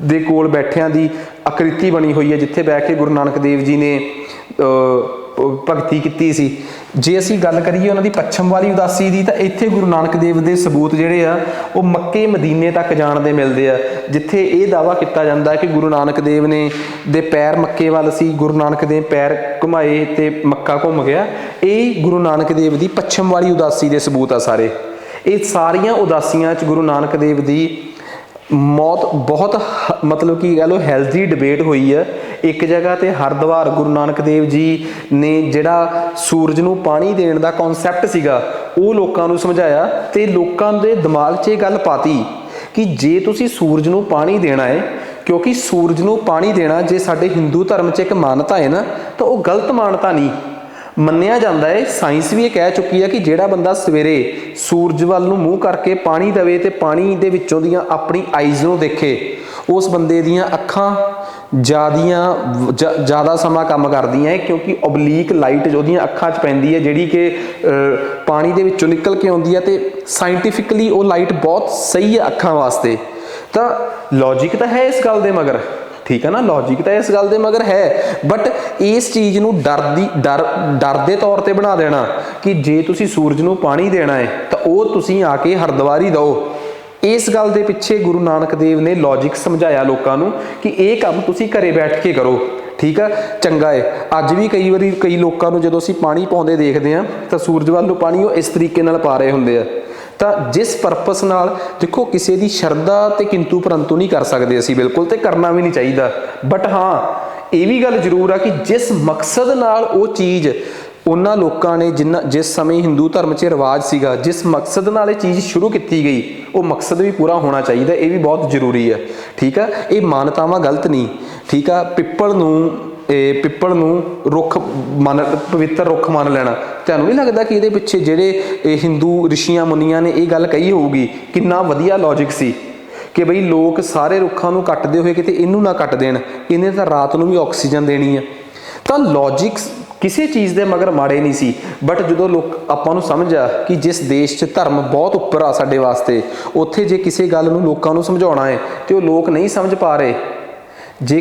ਦੇ ਕੋਲ ਬੈਠਿਆਂ ਦੀ ਆਕ੍ਰਿਤੀ ਬਣੀ ਹੋਈ ਹੈ, ਜਿੱਥੇ ਬੈਠ ਕੇ ਗੁਰੂ ਨਾਨਕ ਦੇਵ ਜੀ ਨੇ ਭਗਤੀ ਕੀਤੀ ਸੀ। ਜੇ ਅਸੀਂ ਗੱਲ ਕਰੀਏ ਉਹਨਾਂ ਦੀ ਪੱਛਮ ਵਾਲੀ ਉਦਾਸੀ ਦੀ, ਤਾਂ ਇੱਥੇ ਗੁਰੂ ਨਾਨਕ ਦੇਵ ਦੇ ਸਬੂਤ ਜਿਹੜੇ ਆ ਉਹ ਮੱਕੇ ਮਦੀਨੇ ਤੱਕ ਜਾਣ ਦੇ ਮਿਲਦੇ ਆ, ਜਿੱਥੇ ਇਹ ਦਾਅਵਾ ਕੀਤਾ ਜਾਂਦਾ ਹੈ ਕਿ ਗੁਰੂ ਨਾਨਕ ਦੇਵ ਨੇ ਦੇ ਪੈਰ ਮੱਕੇ ਵੱਲ ਸੀ, ਗੁਰੂ ਨਾਨਕ ਦੇ ਪੈਰ ਘੁਮਾਏ ਤੇ ਮੱਕਾ ਘੁੰਮ ਗਿਆ। ਇਹ ਗੁਰੂ ਨਾਨਕ ਦੇਵ ਦੀ ਪੱਛਮ ਵਾਲੀ ਉਦਾਸੀ ਦੇ ਸਬੂਤ ਆ ਸਾਰੇ। ਇਹ ਸਾਰੀਆਂ ਉਦਾਸੀਆਂ 'ਚ ਗੁਰੂ ਨਾਨਕ ਦੇਵ ਦੀ ਮੌਤ ਬਹੁਤ ਮਤਲਬ ਕਿ ਕਹਿ ਲਓ ਹੈਲਦੀ ਡਿਬੇਟ ਹੋਈ ਹੈ। ਇੱਕ ਜਗ੍ਹਾ ਤੇ ਹਰਿਦੁਆਰ ਗੁਰੂ ਨਾਨਕ ਦੇਵ ਜੀ ਨੇ ਜਿਹੜਾ ਸੂਰਜ ਨੂੰ ਪਾਣੀ ਦੇਣ ਦਾ ਕਨਸੈਪਟ ਸੀਗਾ ਉਹ ਲੋਕਾਂ ਨੂੰ ਸਮਝਾਇਆ, ਤੇ ਲੋਕਾਂ ਦੇ ਦਿਮਾਗ 'ਚ ਇਹ ਗੱਲ ਪਾਤੀ ਕਿ ਜੇ ਤੁਸੀਂ ਸੂਰਜ ਨੂੰ ਪਾਣੀ ਦੇਣਾ ਹੈ, ਕਿਉਂਕਿ ਸੂਰਜ ਨੂੰ ਪਾਣੀ ਦੇਣਾ ਜੇ ਸਾਡੇ ਹਿੰਦੂ ਧਰਮ 'ਚ ਇੱਕ ਮਾਨਤਾ ਹੈ ਨਾ, ਤਾਂ ਉਹ ਗਲਤ ਮਾਨਤਾ ਨਹੀਂ ਮੰਨਿਆ ਜਾਂਦਾ ਹੈ। ਸਾਇੰਸ ਵੀ ਇਹ ਕਹਿ ਚੁੱਕੀ ਹੈ ਕਿ ਜਿਹੜਾ ਬੰਦਾ ਸਵੇਰੇ ਸੂਰਜ ਵੱਲ ਨੂੰ ਮੂੰਹ ਕਰਕੇ ਪਾਣੀ ਦੇਵੇ ਤੇ ਪਾਣੀ ਦੇ ਵਿੱਚੋਂ ਦੀਆਂ ਆਪਣੀ ਆਈਜ਼ ਨੂੰ ਦੇਖੇ, ਉਸ ਬੰਦੇ ਦੀਆਂ ਅੱਖਾਂ ਜ਼ਿਆਦਾ ਸਮਾਂ ਕੰਮ ਕਰਦੀਆਂ ਹੈ, ਕਿਉਂਕਿ ਓਬਲੀਕ ਲਾਈਟ ਉਹਦੀਆਂ ਅੱਖਾਂ 'ਚ ਪੈਂਦੀ ਹੈ ਜਿਹੜੀ ਕਿ ਪਾਣੀ ਦੇ ਵਿੱਚੋਂ ਨਿਕਲ ਕੇ ਆਉਂਦੀ ਹੈ, ਤੇ ਸਾਇੰਟੀਫਿਕਲੀ ਉਹ ਲਾਈਟ ਬਹੁਤ ਸਹੀ ਹੈ ਅੱਖਾਂ ਵਾਸਤੇ। ਤਾਂ ਲੌਜਿਕ ਤਾਂ ਹੈ ਇਸ ਗੱਲ ਦੇ ਮਗਰ, ਠੀਕ ਹੈ ਨਾ, ਲੌਜਿਕ ਤਾਂ ਇਸ ਗੱਲ ਦੇ ਮਗਰ ਹੈ, ਬਟ ਇਸ ਚੀਜ਼ ਨੂੰ ਡਰ ਦੇ ਤੌਰ ਤੇ ਬਣਾ ਦੇਣਾ ਕਿ ਜੇ ਤੁਸੀਂ ਸੂਰਜ ਨੂੰ ਪਾਣੀ ਦੇਣਾ ਹੈ ਤਾਂ ਉਹ ਤੁਸੀਂ ਆ ਕੇ ਹਰਿਦੁਆਰ ਹੀ ਦਿਓ। ਇਸ ਗੱਲ ਦੇ ਪਿੱਛੇ ਗੁਰੂ ਨਾਨਕ ਦੇਵ ਨੇ ਲੌਜਿਕ ਸਮਝਾਇਆ ਲੋਕਾਂ ਨੂੰ ਕਿ ਇਹ ਕੰਮ ਤੁਸੀਂ ਘਰੇ ਬੈਠ ਕੇ ਕਰੋ, ਠੀਕ ਆ, ਚੰਗਾ ਹੈ। ਅੱਜ ਵੀ ਕਈ ਵਾਰੀ ਕਈ ਲੋਕਾਂ ਨੂੰ ਜਦੋਂ ਅਸੀਂ ਪਾਣੀ ਪਾਉਂਦੇ ਦੇਖਦੇ ਹਾਂ ਤਾਂ ਸੂਰਜ ਵੱਲ ਨੂੰ ਪਾਣੀ ਉਹ ਇਸ ਤਰੀਕੇ ਨਾਲ ਪਾ ਰਹੇ ਹੁੰਦੇ ਆ। ਤਾਂ ਜਿਸ ਪਰਪਸ ਨਾਲ, ਦੇਖੋ ਕਿਸੇ ਦੀ ਸ਼ਰਧਾ ਤੇ ਕਿੰਤੂ ਪਰੰਤੂ ਨਹੀਂ ਕਰ ਸਕਦੇ ਅਸੀਂ ਬਿਲਕੁਲ, ਤੇ ਕਰਨਾ ਵੀ ਨਹੀਂ ਚਾਹੀਦਾ, ਬਟ ਹਾਂ ਇਹ ਵੀ ਗੱਲ ਜ਼ਰੂਰ ਆ ਕਿ ਜਿਸ ਮਕਸਦ ਨਾਲ ਉਹ ਚੀਜ਼ ਉਹਨਾਂ ਲੋਕਾਂ ਨੇ ਜਿਸ ਸਮੇਂ ਹਿੰਦੂ ਧਰਮ 'ਚ ਰਿਵਾਜ ਸੀਗਾ, ਜਿਸ ਮਕਸਦ ਨਾਲ ਇਹ ਚੀਜ਼ ਸ਼ੁਰੂ ਕੀਤੀ ਗਈ, ਉਹ ਮਕਸਦ ਵੀ ਪੂਰਾ ਹੋਣਾ ਚਾਹੀਦਾ। ਇਹ ਵੀ ਬਹੁਤ ਜ਼ਰੂਰੀ ਹੈ, ਠੀਕ ਆ। ਇਹ ਮਾਨਤਾਵਾਂ ਗਲਤ ਨਹੀਂ, ਠੀਕ ਆ। ਪਿੱਪਲ ਨੂੰ ਰੁੱਖ ਪਵਿੱਤਰ ਰੁੱਖ ਮੰਨ ਲੈਣਾ, ਤੁਹਾਨੂੰ ਨਹੀਂ ਲੱਗਦਾ ਕਿ ਇਹਦੇ ਪਿੱਛੇ ਜਿਹੜੇ ਹਿੰਦੂ ਰਿਸ਼ੀਆਂ ਮੁਨੀਆਂ ਨੇ ਇਹ ਗੱਲ ਕਹੀ ਹੋਊਗੀ, ਕਿੰਨਾ ਵਧੀਆ ਲੌਜਿਕ ਸੀ ਕਿ ਬਈ ਲੋਕ ਸਾਰੇ ਰੁੱਖਾਂ ਨੂੰ ਕੱਟਦੇ ਹੋਏ ਕਿਤੇ ਇਹਨੂੰ ਨਾ ਕੱਟ ਦੇਣ, ਇਹਨੇ ਤਾਂ ਰਾਤ ਨੂੰ ਵੀ ਆਕਸੀਜਨ ਦੇਣੀ ਹੈ। ਤਾਂ ਲੌਜਿਕਸ ਕਿਸੇ ਚੀਜ਼ ਦੇ ਮਗਰ ਮਾੜੇ ਨਹੀਂ ਸੀ, ਬਟ ਜਦੋਂ ਆਪਾਂ ਨੂੰ ਸਮਝ ਆ ਕਿ ਜਿਸ ਦੇਸ਼ 'ਚ ਧਰਮ ਬਹੁਤ ਉੱਪਰ ਆ ਸਾਡੇ ਵਾਸਤੇ, ਉੱਥੇ ਜੇ ਕਿਸੇ ਗੱਲ ਨੂੰ ਲੋਕਾਂ ਨੂੰ ਸਮਝਾਉਣਾ ਹੈ ਤੇ ਉਹ ਲੋਕ ਨਹੀਂ ਸਮਝ ਪਾ ਰਹੇ, ਜੇ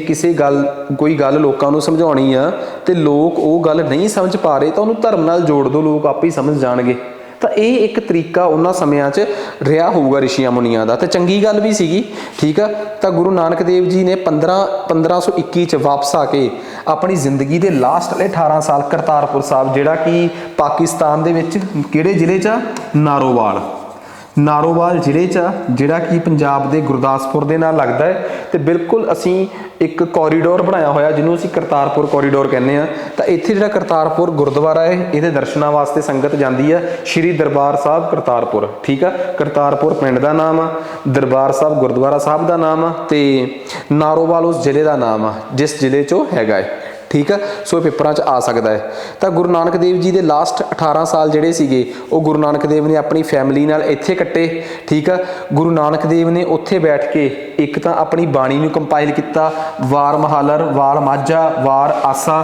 ਕੋਈ ਗੱਲ ਲੋਕਾਂ ਨੂੰ ਸਮਝਾਉਣੀ ਆ ਤੇ ਲੋਕ ਉਹ ਗੱਲ ਨਹੀਂ ਸਮਝ ਪਾ ਰਹੇ, ਤਾਂ ਉਹਨੂੰ ਧਰਮ ਨਾਲ ਜੋੜ ਦਿਓ, ਲੋਕ ਆਪੇ ਹੀ ਸਮਝ ਜਾਣਗੇ। ਤਾਂ ਇਹ ਇੱਕ ਤਰੀਕਾ ਉਹਨਾਂ ਸਮਿਆਂ 'ਚ ਰਿਹਾ ਹੋਊਗਾ ਰਿਸ਼ੀਆਂ ਮੁਨੀਆਂ ਦਾ, ਤੇ ਚੰਗੀ ਗੱਲ ਵੀ ਸੀਗੀ, ਠੀਕ ਆ। ਤਾਂ ਗੁਰੂ ਨਾਨਕ ਦੇਵ ਜੀ ਨੇ 1521 'ਚ ਵਾਪਸ ਆ ਕੇ ਆਪਣੀ ਜ਼ਿੰਦਗੀ ਦੇ ਲਾਸਟ ਵਾਲੇ 18 ਸਾਲ ਕਰਤਾਰਪੁਰ ਸਾਹਿਬ, ਜਿਹੜਾ ਕਿ ਪਾਕਿਸਤਾਨ ਦੇ ਵਿੱਚ ਕਿਹੜੇ ਜ਼ਿਲ੍ਹੇ 'ਚ ਆ, ਨਾਰੋਵਾਲ ਜ਼ਿਲ੍ਹੇ 'ਚ ਆ, ਜਿਹੜਾ ਕਿ ਪੰਜਾਬ ਦੇ ਗੁਰਦਾਸਪੁਰ ਦੇ ਨਾਲ ਲੱਗਦਾ ਹੈ। ਤੇ ਬਿਲਕੁਲ ਅਸੀਂ ਇੱਕ ਕੋਰੀਡੋਰ ਬਣਾਇਆ ਹੋਇਆ ਜਿਹਨੂੰ ਅਸੀਂ ਕਰਤਾਰਪੁਰ ਕੋਰੀਡੋਰ ਕਹਿੰਦੇ ਆ। ਤਾਂ ਇੱਥੇ ਜਿਹੜਾ ਕਰਤਾਰਪੁਰ ਗੁਰਦੁਆਰਾ ਹੈ, ਇਹਦੇ ਦਰਸ਼ਨਾਂ ਵਾਸਤੇ ਸੰਗਤ ਜਾਂਦੀ ਹੈ, ਸ਼੍ਰੀ ਦਰਬਾਰ ਸਾਹਿਬ ਕਰਤਾਰਪੁਰ, ਠੀਕ ਆ। ਕਰਤਾਰਪੁਰ ਪਿੰਡ ਦਾ ਨਾਮ ਆ, ਦਰਬਾਰ ਸਾਹਿਬ ਗੁਰਦੁਆਰਾ ਸਾਹਿਬ ਦਾ ਨਾਮ ਆ, ਤੇ ਨਾਰੋਵਾਲ ਉਸ ਜ਼ਿਲ੍ਹੇ ਦਾ ਨਾਮ ਆ ਜਿਸ ਜ਼ਿਲ੍ਹੇ 'ਚ ਉਹ ਹੈਗਾ ਹੈ, ਠੀਕ ਆ। ਸੋ ਇਹ ਪੇਪਰਾਂ 'ਚ ਆ ਸਕਦਾ ਹੈ। ਤਾਂ ਗੁਰੂ ਨਾਨਕ ਦੇਵ ਜੀ ਦੇ ਲਾਸਟ 18 ਸਾਲ ਜਿਹੜੇ ਸੀਗੇ ਉਹ ਗੁਰੂ ਨਾਨਕ ਦੇਵ ਨੇ ਆਪਣੀ ਫੈਮਿਲੀ ਨਾਲ ਇੱਥੇ ਕੱਟੇ, ਠੀਕ ਆ। ਗੁਰੂ ਨਾਨਕ ਦੇਵ ਨੇ ਉੱਥੇ ਬੈਠ ਕੇ ਇੱਕ ਤਾਂ ਆਪਣੀ ਬਾਣੀ ਨੂੰ ਕੰਪਾਈਲ ਕੀਤਾ, ਵਾਰ ਮਹਾਲਰ, ਵਾਰ ਮਾਝਾ, ਵਾਰ ਆਸਾ,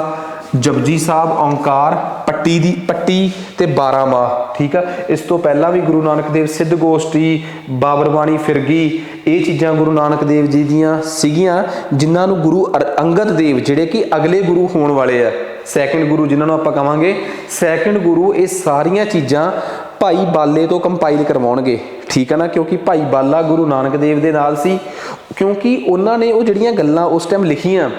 ਜਪਜੀ ਸਾਹਿਬ, ਓਂਕਾਰ, ਪੱਟੀ ਤੇ 12 ਮਾਹ, ਠੀਕ ਆ। ਇਸ ਤੋਂ ਪਹਿਲਾਂ ਵੀ ਗੁਰੂ ਨਾਨਕ ਦੇਵ ਸਿੱਧ ਗੋਸ਼ਟੀ, ਬਾਬਰ ਬਾਣੀ ਫਿਰਗੀ, ਇਹ ਚੀਜ਼ਾਂ ਗੁਰੂ ਨਾਨਕ ਦੇਵ ਜੀ ਦੀਆਂ ਸੀਗੀਆਂ, ਜਿਨ੍ਹਾਂ ਨੂੰ ਗੁਰੂ ਅੰਗਦ ਦੇਵ, ਜਿਹੜੇ ਕਿ ਅਗਲੇ ਗੁਰੂ ਹੋਣ ਵਾਲੇ ਆ, ਸੈਕਿੰਡ ਗੁਰੂ ਜਿਨ੍ਹਾਂ ਨੂੰ ਆਪਾਂ ਕਹਾਂਗੇ ਸੈਕਿੰਡ ਗੁਰੂ, ਇਹ ਸਾਰੀਆਂ ਚੀਜ਼ਾਂ ਭਾਈ ਬਾਲੇ ਤੋਂ ਕੰਪਾਈਲ ਕਰਵਾਉਣਗੇ, ਠੀਕ ਹੈ ਨਾ। ਕਿਉਂਕਿ ਭਾਈ ਬਾਲਾ ਗੁਰੂ ਨਾਨਕ ਦੇਵ ਦੇ ਨਾਲ ਸੀ, ਕਿਉਂਕਿ ਉਹਨਾਂ ਨੇ ਉਹ ਜਿਹੜੀਆਂ ਗੱਲਾਂ ਉਸ ਟਾਈਮ ਲਿਖੀਆਂ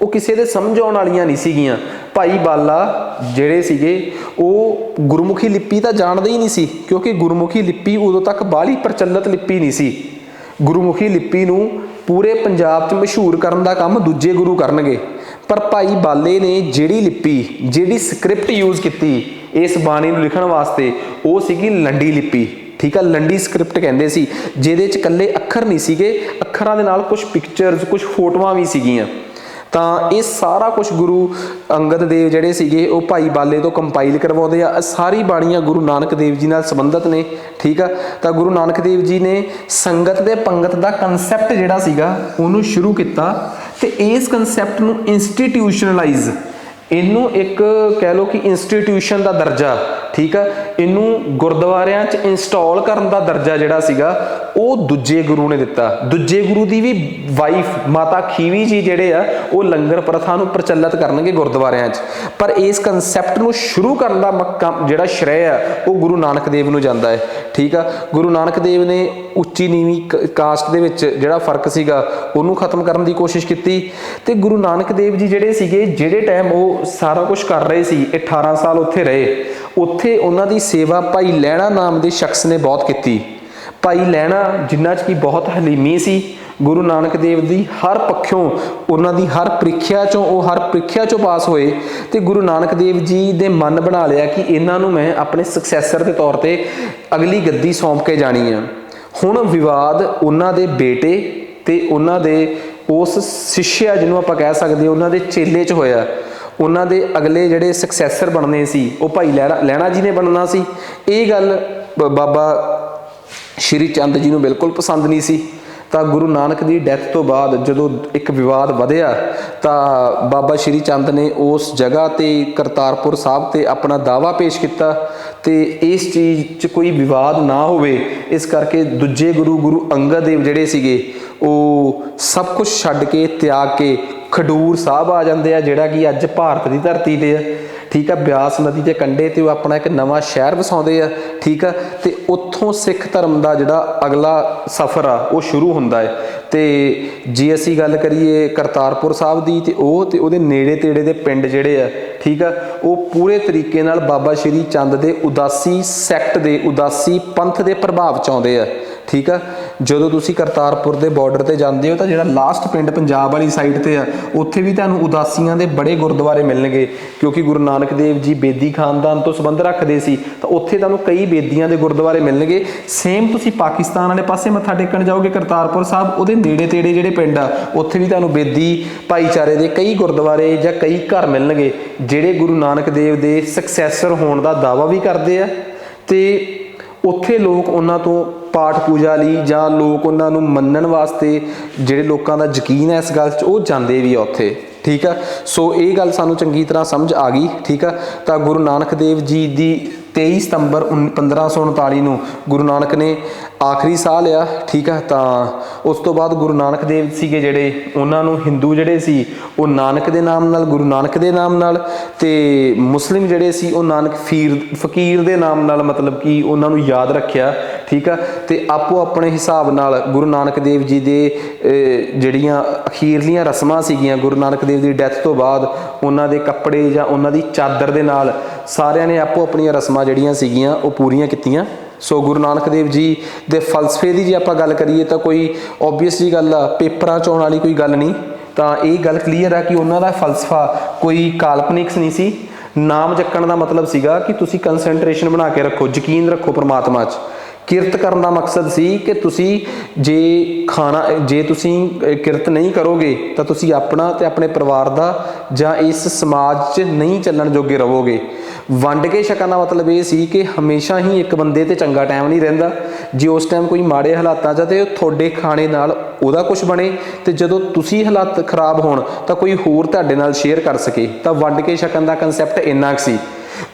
ਉਹ ਕਿਸੇ ਦੇ ਸਮਝ ਆਉਣ ਵਾਲੀਆਂ ਨਹੀਂ ਸੀਗੀਆਂ। ਭਾਈ ਬਾਲਾ ਜਿਹੜੇ ਸੀਗੇ ਉਹ ਗੁਰਮੁਖੀ ਲਿਪੀ ਤਾਂ ਜਾਣਦੇ ਹੀ ਨਹੀਂ ਸੀ, ਕਿਉਂਕਿ ਗੁਰਮੁਖੀ ਲਿਪੀ ਉਦੋਂ ਤੱਕ ਬਾਹਲੀ ਪ੍ਰਚਲਿਤ ਲਿਪੀ ਨਹੀਂ ਸੀ। ਗੁਰਮੁਖੀ ਲਿਪੀ ਨੂੰ ਪੂਰੇ ਪੰਜਾਬ 'ਚ ਮਸ਼ਹੂਰ ਕਰਨ ਦਾ ਕੰਮ ਦੂਜੇ ਗੁਰੂ ਕਰਨਗੇ, ਪਰ ਭਾਈ ਬਾਲੇ ਨੇ ਜਿਹੜੀ ਸਕ੍ਰਿਪਟ ਯੂਜ਼ ਕੀਤੀ ਇਸ ਬਾਣੀ ਨੂੰ ਲਿਖਣ ਵਾਸਤੇ, ਉਹ ਸੀਗੀ ਲੰਡੀ ਲਿਪੀ, ਠੀਕ ਆ। ਲੰਡੀ ਸਕ੍ਰਿਪਟ ਕਹਿੰਦੇ ਸੀ, ਜਿਹਦੇ 'ਚ ਇਕੱਲੇ ਅੱਖਰ ਨਹੀਂ ਸੀਗੇ, ਅੱਖਰਾਂ ਦੇ ਨਾਲ ਕੁਝ ਪਿਕਚਰਸ, ਕੁਝ ਫੋਟੋਆਂ ਵੀ ਸੀਗੀਆਂ। ਤਾਂ ਇਹ ਸਾਰਾ ਕੁਝ ਗੁਰੂ ਅੰਗਦ ਦੇਵ ਜਿਹੜੇ ਸੀਗੇ ਉਹ ਭਾਈ ਬਾਲੇ ਤੋਂ ਕੰਪਾਈਲ ਕਰਵਾਉਂਦੇ ਆ। ਸਾਰੀ ਬਾਣੀਆਂ ਗੁਰੂ ਨਾਨਕ ਦੇਵ ਜੀ ਨਾਲ ਸੰਬੰਧਿਤ ਨੇ, ਠੀਕ ਆ। ਤਾਂ ਗੁਰੂ ਨਾਨਕ ਦੇਵ ਜੀ ਨੇ ਸੰਗਤ ਦੇ ਪੰਗਤ ਦਾ ਕਨਸੈਪਟ ਜਿਹੜਾ ਸੀਗਾ ਉਹਨੂੰ ਸ਼ੁਰੂ ਕੀਤਾ, ਤੇ ਇਸ ਕਨਸੈਪਟ ਨੂੰ ਇੰਸਟੀਟਿਊਸ਼ਨਲਾਈਜ਼, ਇਹਨੂੰ ਇੱਕ ਕਹਿ ਲਓ ਕਿ ਇੰਸਟੀਟਿਊਸ਼ਨ ਦਾ ਦਰਜਾ ਠੀਕ ਆ। ਇਹਨੂੰ ਗੁਰਦੁਆਰਿਆਂ 'ਚ ਇੰਸਟਾਲ ਕਰਨ ਦਾ ਦਰਜਾ ਜਿਹੜਾ ਸੀਗਾ ਉਹ ਦੂਜੇ ਗੁਰੂ ਨੇ ਦਿੱਤਾ। ਦੂਜੇ ਗੁਰੂ ਦੀ ਵੀ ਵਾਈਫ ਮਾਤਾ ਖੀਵੀ ਜੀ ਜਿਹੜੇ ਆ ਉਹ ਲੰਗਰ ਪ੍ਰਥਾ ਨੂੰ ਪ੍ਰਚਲਿਤ ਕਰਨਗੇ ਗੁਰਦੁਆਰਿਆਂ 'ਚ। ਪਰ ਇਸ ਕੰਸੈਪਟ ਨੂੰ ਸ਼ੁਰੂ ਕਰਨ ਦਾ ਜਿਹੜਾ ਸ਼੍ਰੈ ਆ ਉਹ ਗੁਰੂ ਨਾਨਕ ਦੇਵ ਨੂੰ ਜਾਂਦਾ ਹੈ, ਠੀਕ ਆ। ਗੁਰੂ ਨਾਨਕ ਦੇਵ ਨੇ ਉੱਚੀ ਨੀਵੀਂ ਕਾਸਟ ਦੇ ਵਿੱਚ ਜਿਹੜਾ ਫਰਕ ਸੀਗਾ ਉਹਨੂੰ ਖਤਮ ਕਰਨ ਦੀ ਕੋਸ਼ਿਸ਼ ਕੀਤੀ। ਤੇ ਗੁਰੂ ਨਾਨਕ ਦੇਵ ਜੀ ਜਿਹੜੇ ਸੀਗੇ, ਜਿਹੜੇ ਟਾਈਮ ਉਹ ਸਾਰਾ ਕੁਝ ਕਰ ਰਹੇ ਸੀ, 18 ਸਾਲ ਉੱਥੇ ਰਹੇ, ਉੱਥੇ ਉਹਨਾਂ ਦੀ ਸੇਵਾ ਭਾਈ ਲਹਿਣਾ ਨਾਮ ਦੇ ਸ਼ਖਸ ਨੇ ਬਹੁਤ ਕੀਤੀ। ਭਾਈ ਲਹਿਣਾ ਜਿਨ੍ਹਾਂ 'ਚ ਕਿ ਬਹੁਤ ਹਲੀਮੀ ਸੀ, ਗੁਰੂ ਨਾਨਕ ਦੇਵ ਦੀ ਹਰ ਪੱਖੋਂ ਉਹਨਾਂ ਦੀ ਹਰ ਪ੍ਰੀਖਿਆ 'ਚੋਂ ਉਹ ਹਰ ਪ੍ਰੀਖਿਆ 'ਚੋਂ ਪਾਸ ਹੋਏ। ਤੇ ਗੁਰੂ ਨਾਨਕ ਦੇਵ ਜੀ ਦੇ ਮਨ ਬਣਾ ਲਿਆ ਕਿ ਇਹਨਾਂ ਨੂੰ ਮੈਂ ਆਪਣੇ ਸਕਸੈਸਰ ਦੇ ਤੌਰ ਤੇ ਅਗਲੀ ਗੱਦੀ ਸੌਂਪ ਕੇ ਜਾਣੀ ਆ। ਹੁਣ ਵਿਵਾਦ ਉਹਨਾਂ ਦੇ ਬੇਟੇ ਤੇ ਉਹਨਾਂ ਦੇ ਉਸ ਸਿੱਸ਼ਿਆ ਜਿਹਨੂੰ ਆਪਾਂ ਕਹਿ ਸਕਦੇ ਹਾਂ ਉਹਨਾਂ ਦੇ ਚੇਲੇ 'ਚ ਹੋਇਆ। ਉਹਨਾਂ ਦੇ ਅਗਲੇ ਜਿਹੜੇ ਸਕਸੈਸਰ ਬਣਨੇ ਸੀ ਉਹ ਭਾਈ ਲਹਿਣਾ ਜੀ ਨੇ ਬਣਨਾ ਸੀ। ਇਹ ਗੱਲ ਬਾਬਾ ਸ਼੍ਰੀ ਚੰਦ ਜੀ ਨੂੰ ਬਿਲਕੁਲ ਪਸੰਦ ਨਹੀਂ ਸੀ। ਤਾਂ ਗੁਰੂ ਨਾਨਕ ਦੀ ਡੈਥ ਤੋਂ ਬਾਅਦ ਜਦੋਂ ਇੱਕ ਵਿਵਾਦ ਵਧਿਆ ਤਾਂ ਬਾਬਾ ਸ਼੍ਰੀ ਚੰਦ ਨੇ ਉਸ ਜਗ੍ਹਾ ਤੇ ਕਰਤਾਰਪੁਰ ਸਾਹਿਬ ਤੇ ਆਪਣਾ ਦਾਅਵਾ ਪੇਸ਼ ਕੀਤਾ ਤੇ ਇਸ ਚੀਜ਼ 'ਚ ਕੋਈ ਵਿਵਾਦ ਨਾ ਹੋਵੇ ਇਸ ਕਰਕੇ ਦੂਜੇ ਗੁਰੂ ਅੰਗਦ ਦੇਵ ਜਿਹੜੇ ਸੀਗੇ ਉਹ ਸਭ ਕੁਝ ਛੱਡ ਕੇ ਤਿਆਗ ਕੇ ਖਡੂਰ ਸਾਹਿਬ ਆ ਜਾਂਦੇ ਆ, ਜਿਹੜਾ ਕਿ ਅੱਜ ਭਾਰਤ ਦੀ ਧਰਤੀ ਤੇ ਆ, ਠੀਕ ਆ। ਬਿਆਸ ਨਦੀ ਦੇ ਕੰਢੇ ਤੇ ਉਹ ਆਪਣਾ ਇੱਕ ਨਵਾਂ ਸ਼ਹਿਰ ਵਸਾਉਂਦੇ ਆ, ਠੀਕ ਆ। ਤੇ ਉੱਥੋਂ ਸਿੱਖ ਧਰਮ ਦਾ ਜਿਹੜਾ ਅਗਲਾ ਸਫ਼ਰ ਆ ਉਹ ਸ਼ੁਰੂ ਹੁੰਦਾ ਹੈ। ਤੇ ਜੇ ਅਸੀਂ ਗੱਲ ਕਰੀਏ ਕਰਤਾਰਪੁਰ ਸਾਹਿਬ ਦੀ ਤੇ ਉਹਦੇ ਨੇੜੇ ਤੇੜੇ ਦੇ ਪਿੰਡ ਜਿਹੜੇ ਆ, ਠੀਕ ਆ, ਉਹ ਪੂਰੇ ਤਰੀਕੇ ਨਾਲ ਬਾਬਾ ਸ਼੍ਰੀ ਚੰਦ ਦੇ ਉਦਾਸੀ ਸੈਕਟ ਦੇ ਉਦਾਸੀ ਪੰਥ ਦੇ ਪ੍ਰਭਾਵ 'ਚ ਆਉਂਦੇ ਆ, ਠੀਕ ਆ। ਜਦੋਂ ਤੁਸੀਂ ਕਰਤਾਰਪੁਰ ਦੇ ਬਾਰਡਰ ਤੇ ਜਾਂਦੇ ਹੋ ਤਾਂ ਜਿਹੜਾ ਲਾਸਟ ਪਿੰਡ ਪੰਜਾਬ ਵਾਲੀ ਸਾਈਡ ਤੇ ਆ ਉੱਥੇ ਵੀ ਤੁਹਾਨੂੰ ਉਦਾਸੀਆਂ ਦੇ ਬੜੇ ਗੁਰਦੁਆਰੇ ਮਿਲਣਗੇ, ਕਿਉਂਕਿ ਗੁਰੂ ਨਾਨਕ ਦੇਵ ਜੀ ਬੇਦੀ ਖਾਨਦਾਨ ਤੋਂ ਸੰਬੰਧ ਰੱਖਦੇ ਸੀ ਤਾਂ ਉੱਥੇ ਤੁਹਾਨੂੰ ਕਈ ਬੇਦੀਆਂ ਦੇ ਗੁਰਦੁਆਰੇ ਮਿਲਣਗੇ। ਸੇਮ ਤੁਸੀਂ ਪਾਕਿਸਤਾਨ ਵਾਲੇ ਪਾਸੇ ਮੱਥਾ ਟੇਕਣ ਜਾਓਗੇ ਕਰਤਾਰਪੁਰ ਸਾਹਿਬ, ਉਹਦੇ ਨੇੜੇ ਤੇੜੇ ਜਿਹੜੇ ਪਿੰਡ ਆ ਉੱਥੇ ਵੀ ਤੁਹਾਨੂੰ ਬੇਦੀ ਭਾਈਚਾਰੇ ਦੇ ਕਈ ਗੁਰਦੁਆਰੇ ਜਾਂ ਕਈ ਘਰ ਮਿਲਣਗੇ ਜਿਹੜੇ ਗੁਰੂ ਨਾਨਕ ਦੇਵ ਦੇ ਸਕਸੈਸਰ ਹੋਣ ਦਾ ਦਾਅਵਾ ਵੀ ਕਰਦੇ ਆ। ਤੇ ਉੱਥੇ ਲੋਕ ਉਹਨਾਂ ਤੋਂ ਪਾਠ ਪੂਜਾ ਲਈ ਜਾਂ ਲੋਕ ਉਹਨਾਂ ਨੂੰ ਮੰਨਣ ਵਾਸਤੇ ਜਿਹੜੇ ਲੋਕਾਂ ਦਾ ਯਕੀਨ ਹੈ ਇਸ ਗੱਲ 'ਚ ਉਹ ਜਾਂਦੇ ਵੀ ਆ ਉੱਥੇ, ਠੀਕ ਆ। ਸੋ ਇਹ ਗੱਲ ਸਾਨੂੰ ਚੰਗੀ ਤਰ੍ਹਾਂ ਸਮਝ ਆ ਗਈ, ਠੀਕ ਆ। ਤਾਂ ਗੁਰੂ ਨਾਨਕ ਦੇਵ ਜੀ ਦੀ 23 ਸਤੰਬਰ 1539 ਨੂੰ ਗੁਰੂ ਨਾਨਕ ਨੇ ਆਖਰੀ ਸਾਹ ਲਿਆ, ਠੀਕ ਆ। ਤਾਂ ਉਸ ਤੋਂ ਬਾਅਦ ਗੁਰੂ ਨਾਨਕ ਦੇਵ ਸੀਗੇ ਜਿਹੜੇ ਉਹਨਾਂ ਨੂੰ ਹਿੰਦੂ ਜਿਹੜੇ ਸੀ ਉਹ ਨਾਨਕ ਦੇ ਨਾਮ ਨਾਲ, ਗੁਰੂ ਨਾਨਕ ਦੇ ਨਾਮ ਨਾਲ, ਤੇ ਮੁਸਲਿਮ ਜਿਹੜੇ ਸੀ ਉਹ ਨਾਨਕ ਫਕੀਰ ਦੇ ਨਾਮ ਨਾਲ, ਮਤਲਬ ਕਿ ਉਹਨਾਂ ਨੂੰ ਯਾਦ ਰੱਖਿਆ, ਠੀਕ ਆ। ਤੇ ਆਪੋ ਆਪਣੇ ਹਿਸਾਬ ਨਾਲ ਗੁਰੂ ਨਾਨਕ ਦੇਵ ਜੀ ਦੇ ਜਿਹੜੀਆਂ ਅਖੀਰਲੀਆਂ ਰਸਮਾਂ ਸੀਗੀਆਂ ਗੁਰੂ ਨਾਨਕ ਦੇਵ ਦੀ ਡੈਥ ਤੋਂ ਬਾਅਦ, ਉਹਨਾਂ ਦੇ ਕੱਪੜੇ ਜਾਂ ਉਹਨਾਂ ਦੀ ਚਾਦਰ ਦੇ ਨਾਲ ਸਾਰਿਆਂ ਨੇ ਆਪੋ ਆਪਣੀਆਂ ਰਸਮਾਂ ਜਿਹੜੀਆਂ ਸੀਗੀਆਂ ਉਹ ਪੂਰੀਆਂ ਕੀਤੀਆਂ। ਸੋ ਗੁਰੂ ਨਾਨਕ ਦੇਵ ਜੀ ਦੇ ਫਲਸਫੇ ਦੀ ਜੇ ਆਪਾਂ ਗੱਲ ਕਰੀਏ ਤਾਂ ਕੋਈ ਓਬਵੀਅਸ ਜੀ ਗੱਲ ਆ, ਪੇਪਰਾਂ 'ਚ ਆਉਣ ਵਾਲੀ ਕੋਈ ਗੱਲ ਨਹੀਂ। ਤਾਂ ਇਹ ਗੱਲ ਕਲੀਅਰ ਆ ਕਿ ਉਹਨਾਂ ਦਾ ਫਲਸਫਾ ਕੋਈ ਕਾਲਪਨਿਕ ਨਹੀਂ ਸੀ। ਨਾਮ ਚੱਕਣ ਦਾ ਮਤਲਬ ਸੀਗਾ ਕਿ ਤੁਸੀਂ ਕੰਸੈਂਟਰੇਸ਼ਨ ਬਣਾ ਕੇ ਰੱਖੋ, ਯਕੀਨ ਰੱਖੋ ਪਰਮਾਤਮਾ 'ਚ। ਕਿਰਤ ਕਰਨ ਦਾ ਮਕਸਦ ਸੀ ਕਿ ਤੁਸੀਂ ਜੇ ਤੁਸੀਂ ਕਿਰਤ ਨਹੀਂ ਕਰੋਗੇ ਤਾਂ ਤੁਸੀਂ ਆਪਣਾ ਤੇ ਆਪਣੇ ਪਰਿਵਾਰ ਦਾ ਜਾਂ ਇਸ ਸਮਾਜ 'ਚ ਨਹੀਂ ਚੱਲਣ ਜੋਗੇ ਰਹੋਗੇ। ਵੰਡ ਕੇ ਛਕਣ ਦਾ ਮਤਲਬ ਇਹ ਸੀ ਕਿ ਹਮੇਸ਼ਾ ਹੀ ਇੱਕ ਬੰਦੇ ਤੇ ਚੰਗਾ ਟਾਈਮ ਨਹੀਂ ਰਹਿੰਦਾ। ਜੇ ਉਸ ਟਾਈਮ ਕੋਈ ਮਾੜੇ ਹਾਲਾਤਾਂ 'ਚ ਤੇ ਤੁਹਾਡੇ ਖਾਣੇ ਨਾਲ ਉਹਦਾ ਕੁਝ ਬਣੇ, ਤੇ ਜਦੋਂ ਤੁਸੀਂ ਹਾਲਾਤ ਖਰਾਬ ਹੋਣ ਤਾਂ ਕੋਈ ਹੋਰ ਤੁਹਾਡੇ ਨਾਲ ਸ਼ੇਅਰ ਕਰ ਸਕੇ। ਤਾਂ ਵੰਡ ਕੇ ਛਕਣ ਦਾ ਕੰਸੈਪਟ ਇੰਨਾ ਕੁ ਸੀ।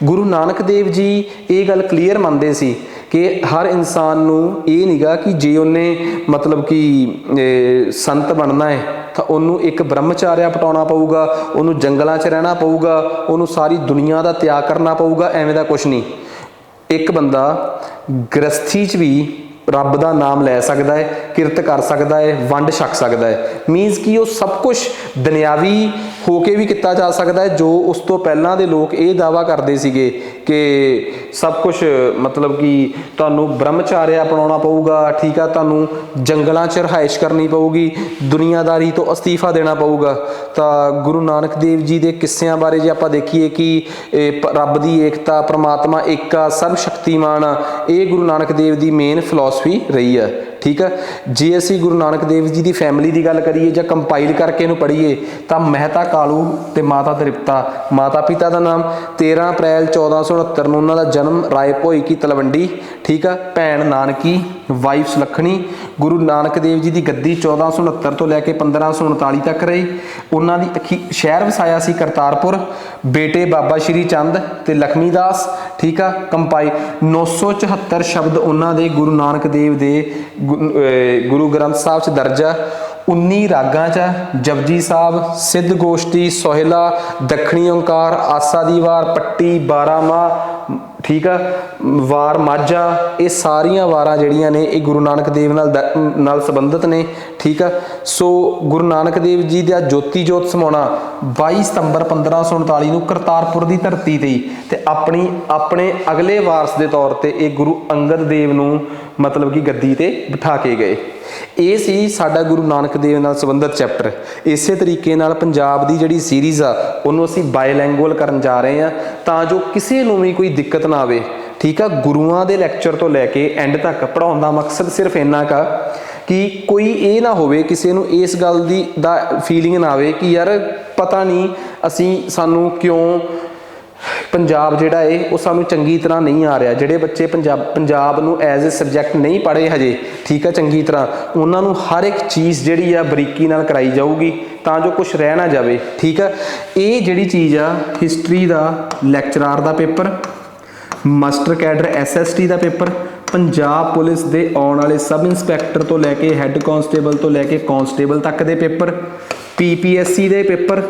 ਗੁਰੂ ਨਾਨਕ ਦੇਵ ਜੀ ਇਹ ਗੱਲ ਕਲੀਅਰ ਮੰਨਦੇ ਸੀ ਕਿ ਹਰ ਇਨਸਾਨ ਨੂੰ ਇਹ ਨੀਗਾ ਕਿ ਜੇ ਉਹਨੇ ਮਤਲਬ ਕਿ ਸੰਤ ਬਣਨਾ ਹੈ ਤਾਂ ਉਹਨੂੰ ਇੱਕ ਬ੍ਰਹਮਚਾਰਿਆ ਅਪਣਾਉਣਾ ਪਊਗਾ, ਉਹਨੂੰ ਜੰਗਲਾਂ 'ਚ ਰਹਿਣਾ ਪਊਗਾ, ਉਹਨੂੰ ਸਾਰੀ ਦੁਨੀਆ ਦਾ ਤਿਆਗ ਕਰਨਾ ਪਊਗਾ। ਐਵੇਂ ਦਾ ਕੁਛ ਨਹੀਂ। ਇੱਕ ਬੰਦਾ ਗ੍ਰਸਥੀ 'ਚ ਵੀ ਰੱਬ ਦਾ ਨਾਮ ਲੈ ਸਕਦਾ ਹੈ, ਕਿਰਤ ਕਰ ਸਕਦਾ ਹੈ, ਵੰਡ ਛਕ ਸਕਦਾ ਹੈ। ਮੀਨਸ ਕਿ ਉਹ ਸਭ ਕੁਝ ਦੁਨਿਆਵੀ ਹੋ ਕੇ ਵੀ ਕੀਤਾ ਜਾ ਸਕਦਾ ਹੈ। ਜੋ ਉਸ ਤੋਂ ਪਹਿਲਾਂ ਦੇ ਲੋਕ ਇਹ ਦਾਅਵਾ ਕਰਦੇ ਸੀਗੇ ਕਿ ਸਭ ਕੁਝ ਮਤਲਬ ਕਿ ਤੁਹਾਨੂੰ ਬ੍ਰਹਮਚਾਰਿਆ ਅਪਣਾਉਣਾ ਪਊਗਾ, ਠੀਕ ਆ, ਤੁਹਾਨੂੰ ਜੰਗਲਾਂ 'ਚ ਰਿਹਾਇਸ਼ ਕਰਨੀ ਪਊਗੀ, ਦੁਨੀਆਦਾਰੀ ਤੋਂ ਅਸਤੀਫਾ ਦੇਣਾ ਪਊਗਾ। ਤਾਂ ਗੁਰੂ ਨਾਨਕ ਦੇਵ ਜੀ ਦੇ ਕਿੱਸਿਆਂ ਬਾਰੇ ਜੇ ਆਪਾਂ ਦੇਖੀਏ ਕਿ ਰੱਬ ਦੀ ਏਕਤਾ, ਪ੍ਰਮਾਤਮਾ ਇੱਕ ਆ, ਸਰਬ ਸ਼ਕਤੀਮਾਨ ਆ, ਇਹ ਗੁਰੂ ਨਾਨਕ ਦੇਵ ਦੀ ਮੇਨ ਫਿਲਾਸਫੀ ਰਹੀ ਹੈ, ठीक है। जे असी गुरु नानक देव जी की फैमिली की गल करिए जां कंपाइल करके इहनूं पढ़ीए तो मेहता कालू ते माता तृप्ता, माता पिता का नाम 13 अप्रैल 1469 नूं उन्हां दा जन्म राय भोई की तलवंडी, ठीक है। भैन नानकी, वाइफ सुलखणी। गुरु नानक देव जी की गद्दी 1469 तो लैके 1539 तक रही। उन्हां दी शहर वसाया सी करतारपुर। बेटे बाबा श्री चंद ते लक्ष्मी दास, ठीक है। कंपाई 974 शब्द उन्हां दे गुरु नानक देव दे गुरु ग्रंथ साहब च दर्ज है। 19 रागां च जपजी साहब, सिद्ध गोष्ठी, सोहेला, दक्षिणी ओंकार, आसा दी वार, पट्टी, 12 माह, ठीक है, वार माझा, ये सारियां वारां जिहड़ियां ने ये गुरु नानक देव नाल संबंधित ने, ठीक है। सो गुरु नानक देव जी का ज्योति जोत समाउणा 22 सितंबर 1539 नूं करतारपुर की धरती ते अपने अगले वारस के तौर पर ये गुरु अंगद देव नूं मतलब कि गद्दी ते बिठा के गए। ये सी साडा गुरु नानक देव नाल संबंधित चैप्टर। इस तरीके नाल पंजाब की जिहड़ी सीरीज़ आ उहनूं असीं बायलैंगुअल करन जा रहे हैं तां जो किसी नूं भी कोई दिक्कत ना आवे, ठीक है। गुरुआं दे लैक्चर तो लैके एंड तक पढ़ाउण दा मकसद सिर्फ इन्ना का कि कोई ये ना होवे किसी नूं इस गल दी फीलिंग ना आवे कि यार पता नहीं असीं सानूं क्यों पंजाब जिहड़ा है वो सानूं चंगी तरह नहीं आ रहा। जिहड़े बच्चे पंजाब नूं एज ए सबजैक्ट नहीं पढ़े हजे, ठीक है, चंगी तरह उन्हां नूं हर एक चीज़ जिहड़ी आ बरीकी नाल कराई जाऊगी तां जो कुछ रह ना जावे, ठीक है। ये जिहड़ी चीज़ आ हिस्टरी दा लैक्चरार दा पेपर, मास्टर कैडर SST का पेपर, पंजाब पुलिस के आने वाले सब इंस्पैक्टर तो लैके हैड कांस्टेबल तो लैके कांस्टेबल तक के पेपर, PPSC के पेपर,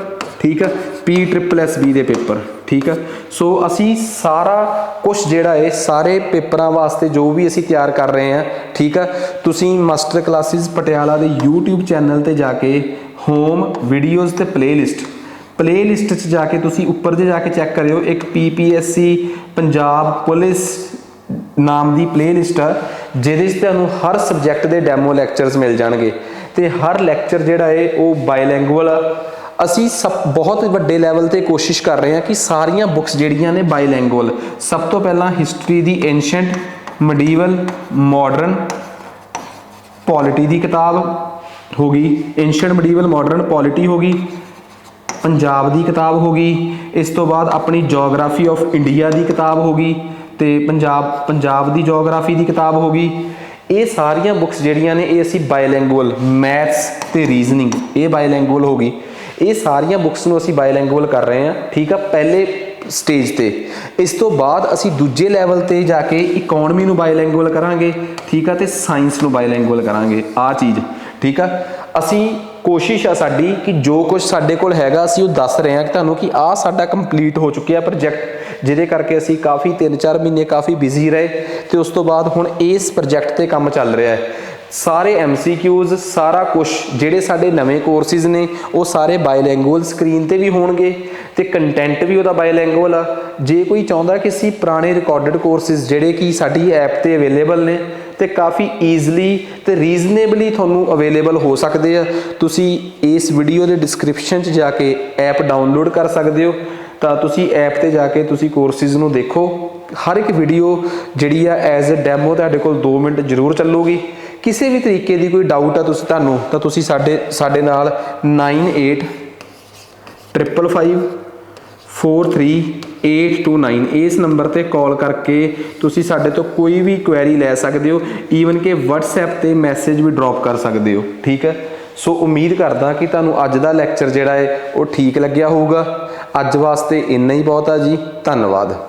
ठीक है, PSSB के पेपर, ठीक है। सो असी सारा कुछ जिहड़ा है सारे पेपरां वास्ते जो भी असी तैयार कर रहे हैं, ठीक है। तुसी मास्टर क्लासिस पटियाला के YouTube चैनल ते जाके होम वीडियोज़ ते प्लेलिस्ट च जाके तुसी उपर जे जाके चैक करियो, एक PPSC पंजाब पुलिस नाम की प्लेलिस्ट है जिहदे च तुहानूं हर सबजैक्ट के डैमो लैक्चरस मिल जाणगे ते हर लैक्चर जिहड़ा है वो बायलैंगुअल आ। असी सब बहुत वड्डे लैवल ते कोशिश कर रहे हैं कि सारियां बुक्स जिहड़ियां ने बायलैंगुअल। सब तो पहला हिस्टरी दी एंशेंट, मिडीवल, मॉडर्न, पॉलिटी की किताब हो गई, एंशेंट मिडीवल मॉडर्न पॉलिटी हो गई, पंजाब की किताब हो गई, इस तो बाद अपनी जोग्राफी ऑफ इंडिया की किताब हो गई ते पंजाब की जोग्राफी की किताब हो गई। ये सारियां बुक्स जिहड़ियां ने ये असी बायलैंगुअल, मैथ्स ते रीजनिंग ये बायलैंगुअल हो गई। ये सारियां बुक्स नूं असी बायलैंगुअल कर रहे हैं, ठीक है, पहले स्टेज ते। इस तो बाद असी दूजे लैवल ते जाके इकोनॉमी नूं बायलैंगुअल करांगे, ठीक है, ते साइंस नूं बायलैंगुअल करांगे। आ चीज़, ठीक है। असी कोशिश है साडी कि जो कुछ साडे कोल हैगा असी वो दस रहे हैं कि तुहानूं कि आ साडा कंप्लीट हो चुकिया प्रोजैक्ट, जिहदे करके असी काफ़ी 3-4 महीने काफ़ी बिजी रहे तो उस तो बाद हुण इस प्रोजैक्ट ते काम चल रहा है। सारे MCQs सारा कुछ जिहड़े साडे नवे कोर्सिज ने वो सारे बायलैंगुअल स्क्रीन ते भी होणगे ते कंटेंट भी उहदा बायलैंगुअल आ। जे कोई चाहुंदा कि असी पुराने रिकॉर्डिड कोर्सिज जिहड़े कि साडी ऐप ते अवेलेबल ने ते काफ़ी ईजली ते रीजनेबली तुहानूं अवेलेबल हो सकते हैं, तुसी इस वीडियो के डिस्क्रिप्शन च जाके ऐप डाउनलोड कर सकते हो। तो तुसी ऐप ते जाके तुसी कोर्सिज नूं देखो, हर एक वीडियो जिहड़ी आ एज ए डैमो तुहाडे कोल 2 मिनट जरूर चलूगी। किसी भी तरीके की कोई डाउट है तुहानूं तां तुसी साडे नाल 9855543829 इस नंबर ते कॉल करके तुसी साडे तो कोई भी क्वेरी लै सकते हो, ईवन कि WhatsApp ते मैसेज भी ड्रॉप कर सकते हो, ठीक है। सो उम्मीद करदा कि तुहानूं अज दा लैक्चर जिहड़ा है वो ठीक लग्गिया होऊगा। अज वास्ते इन्ना ही बहुत है जी, धन्नवाद।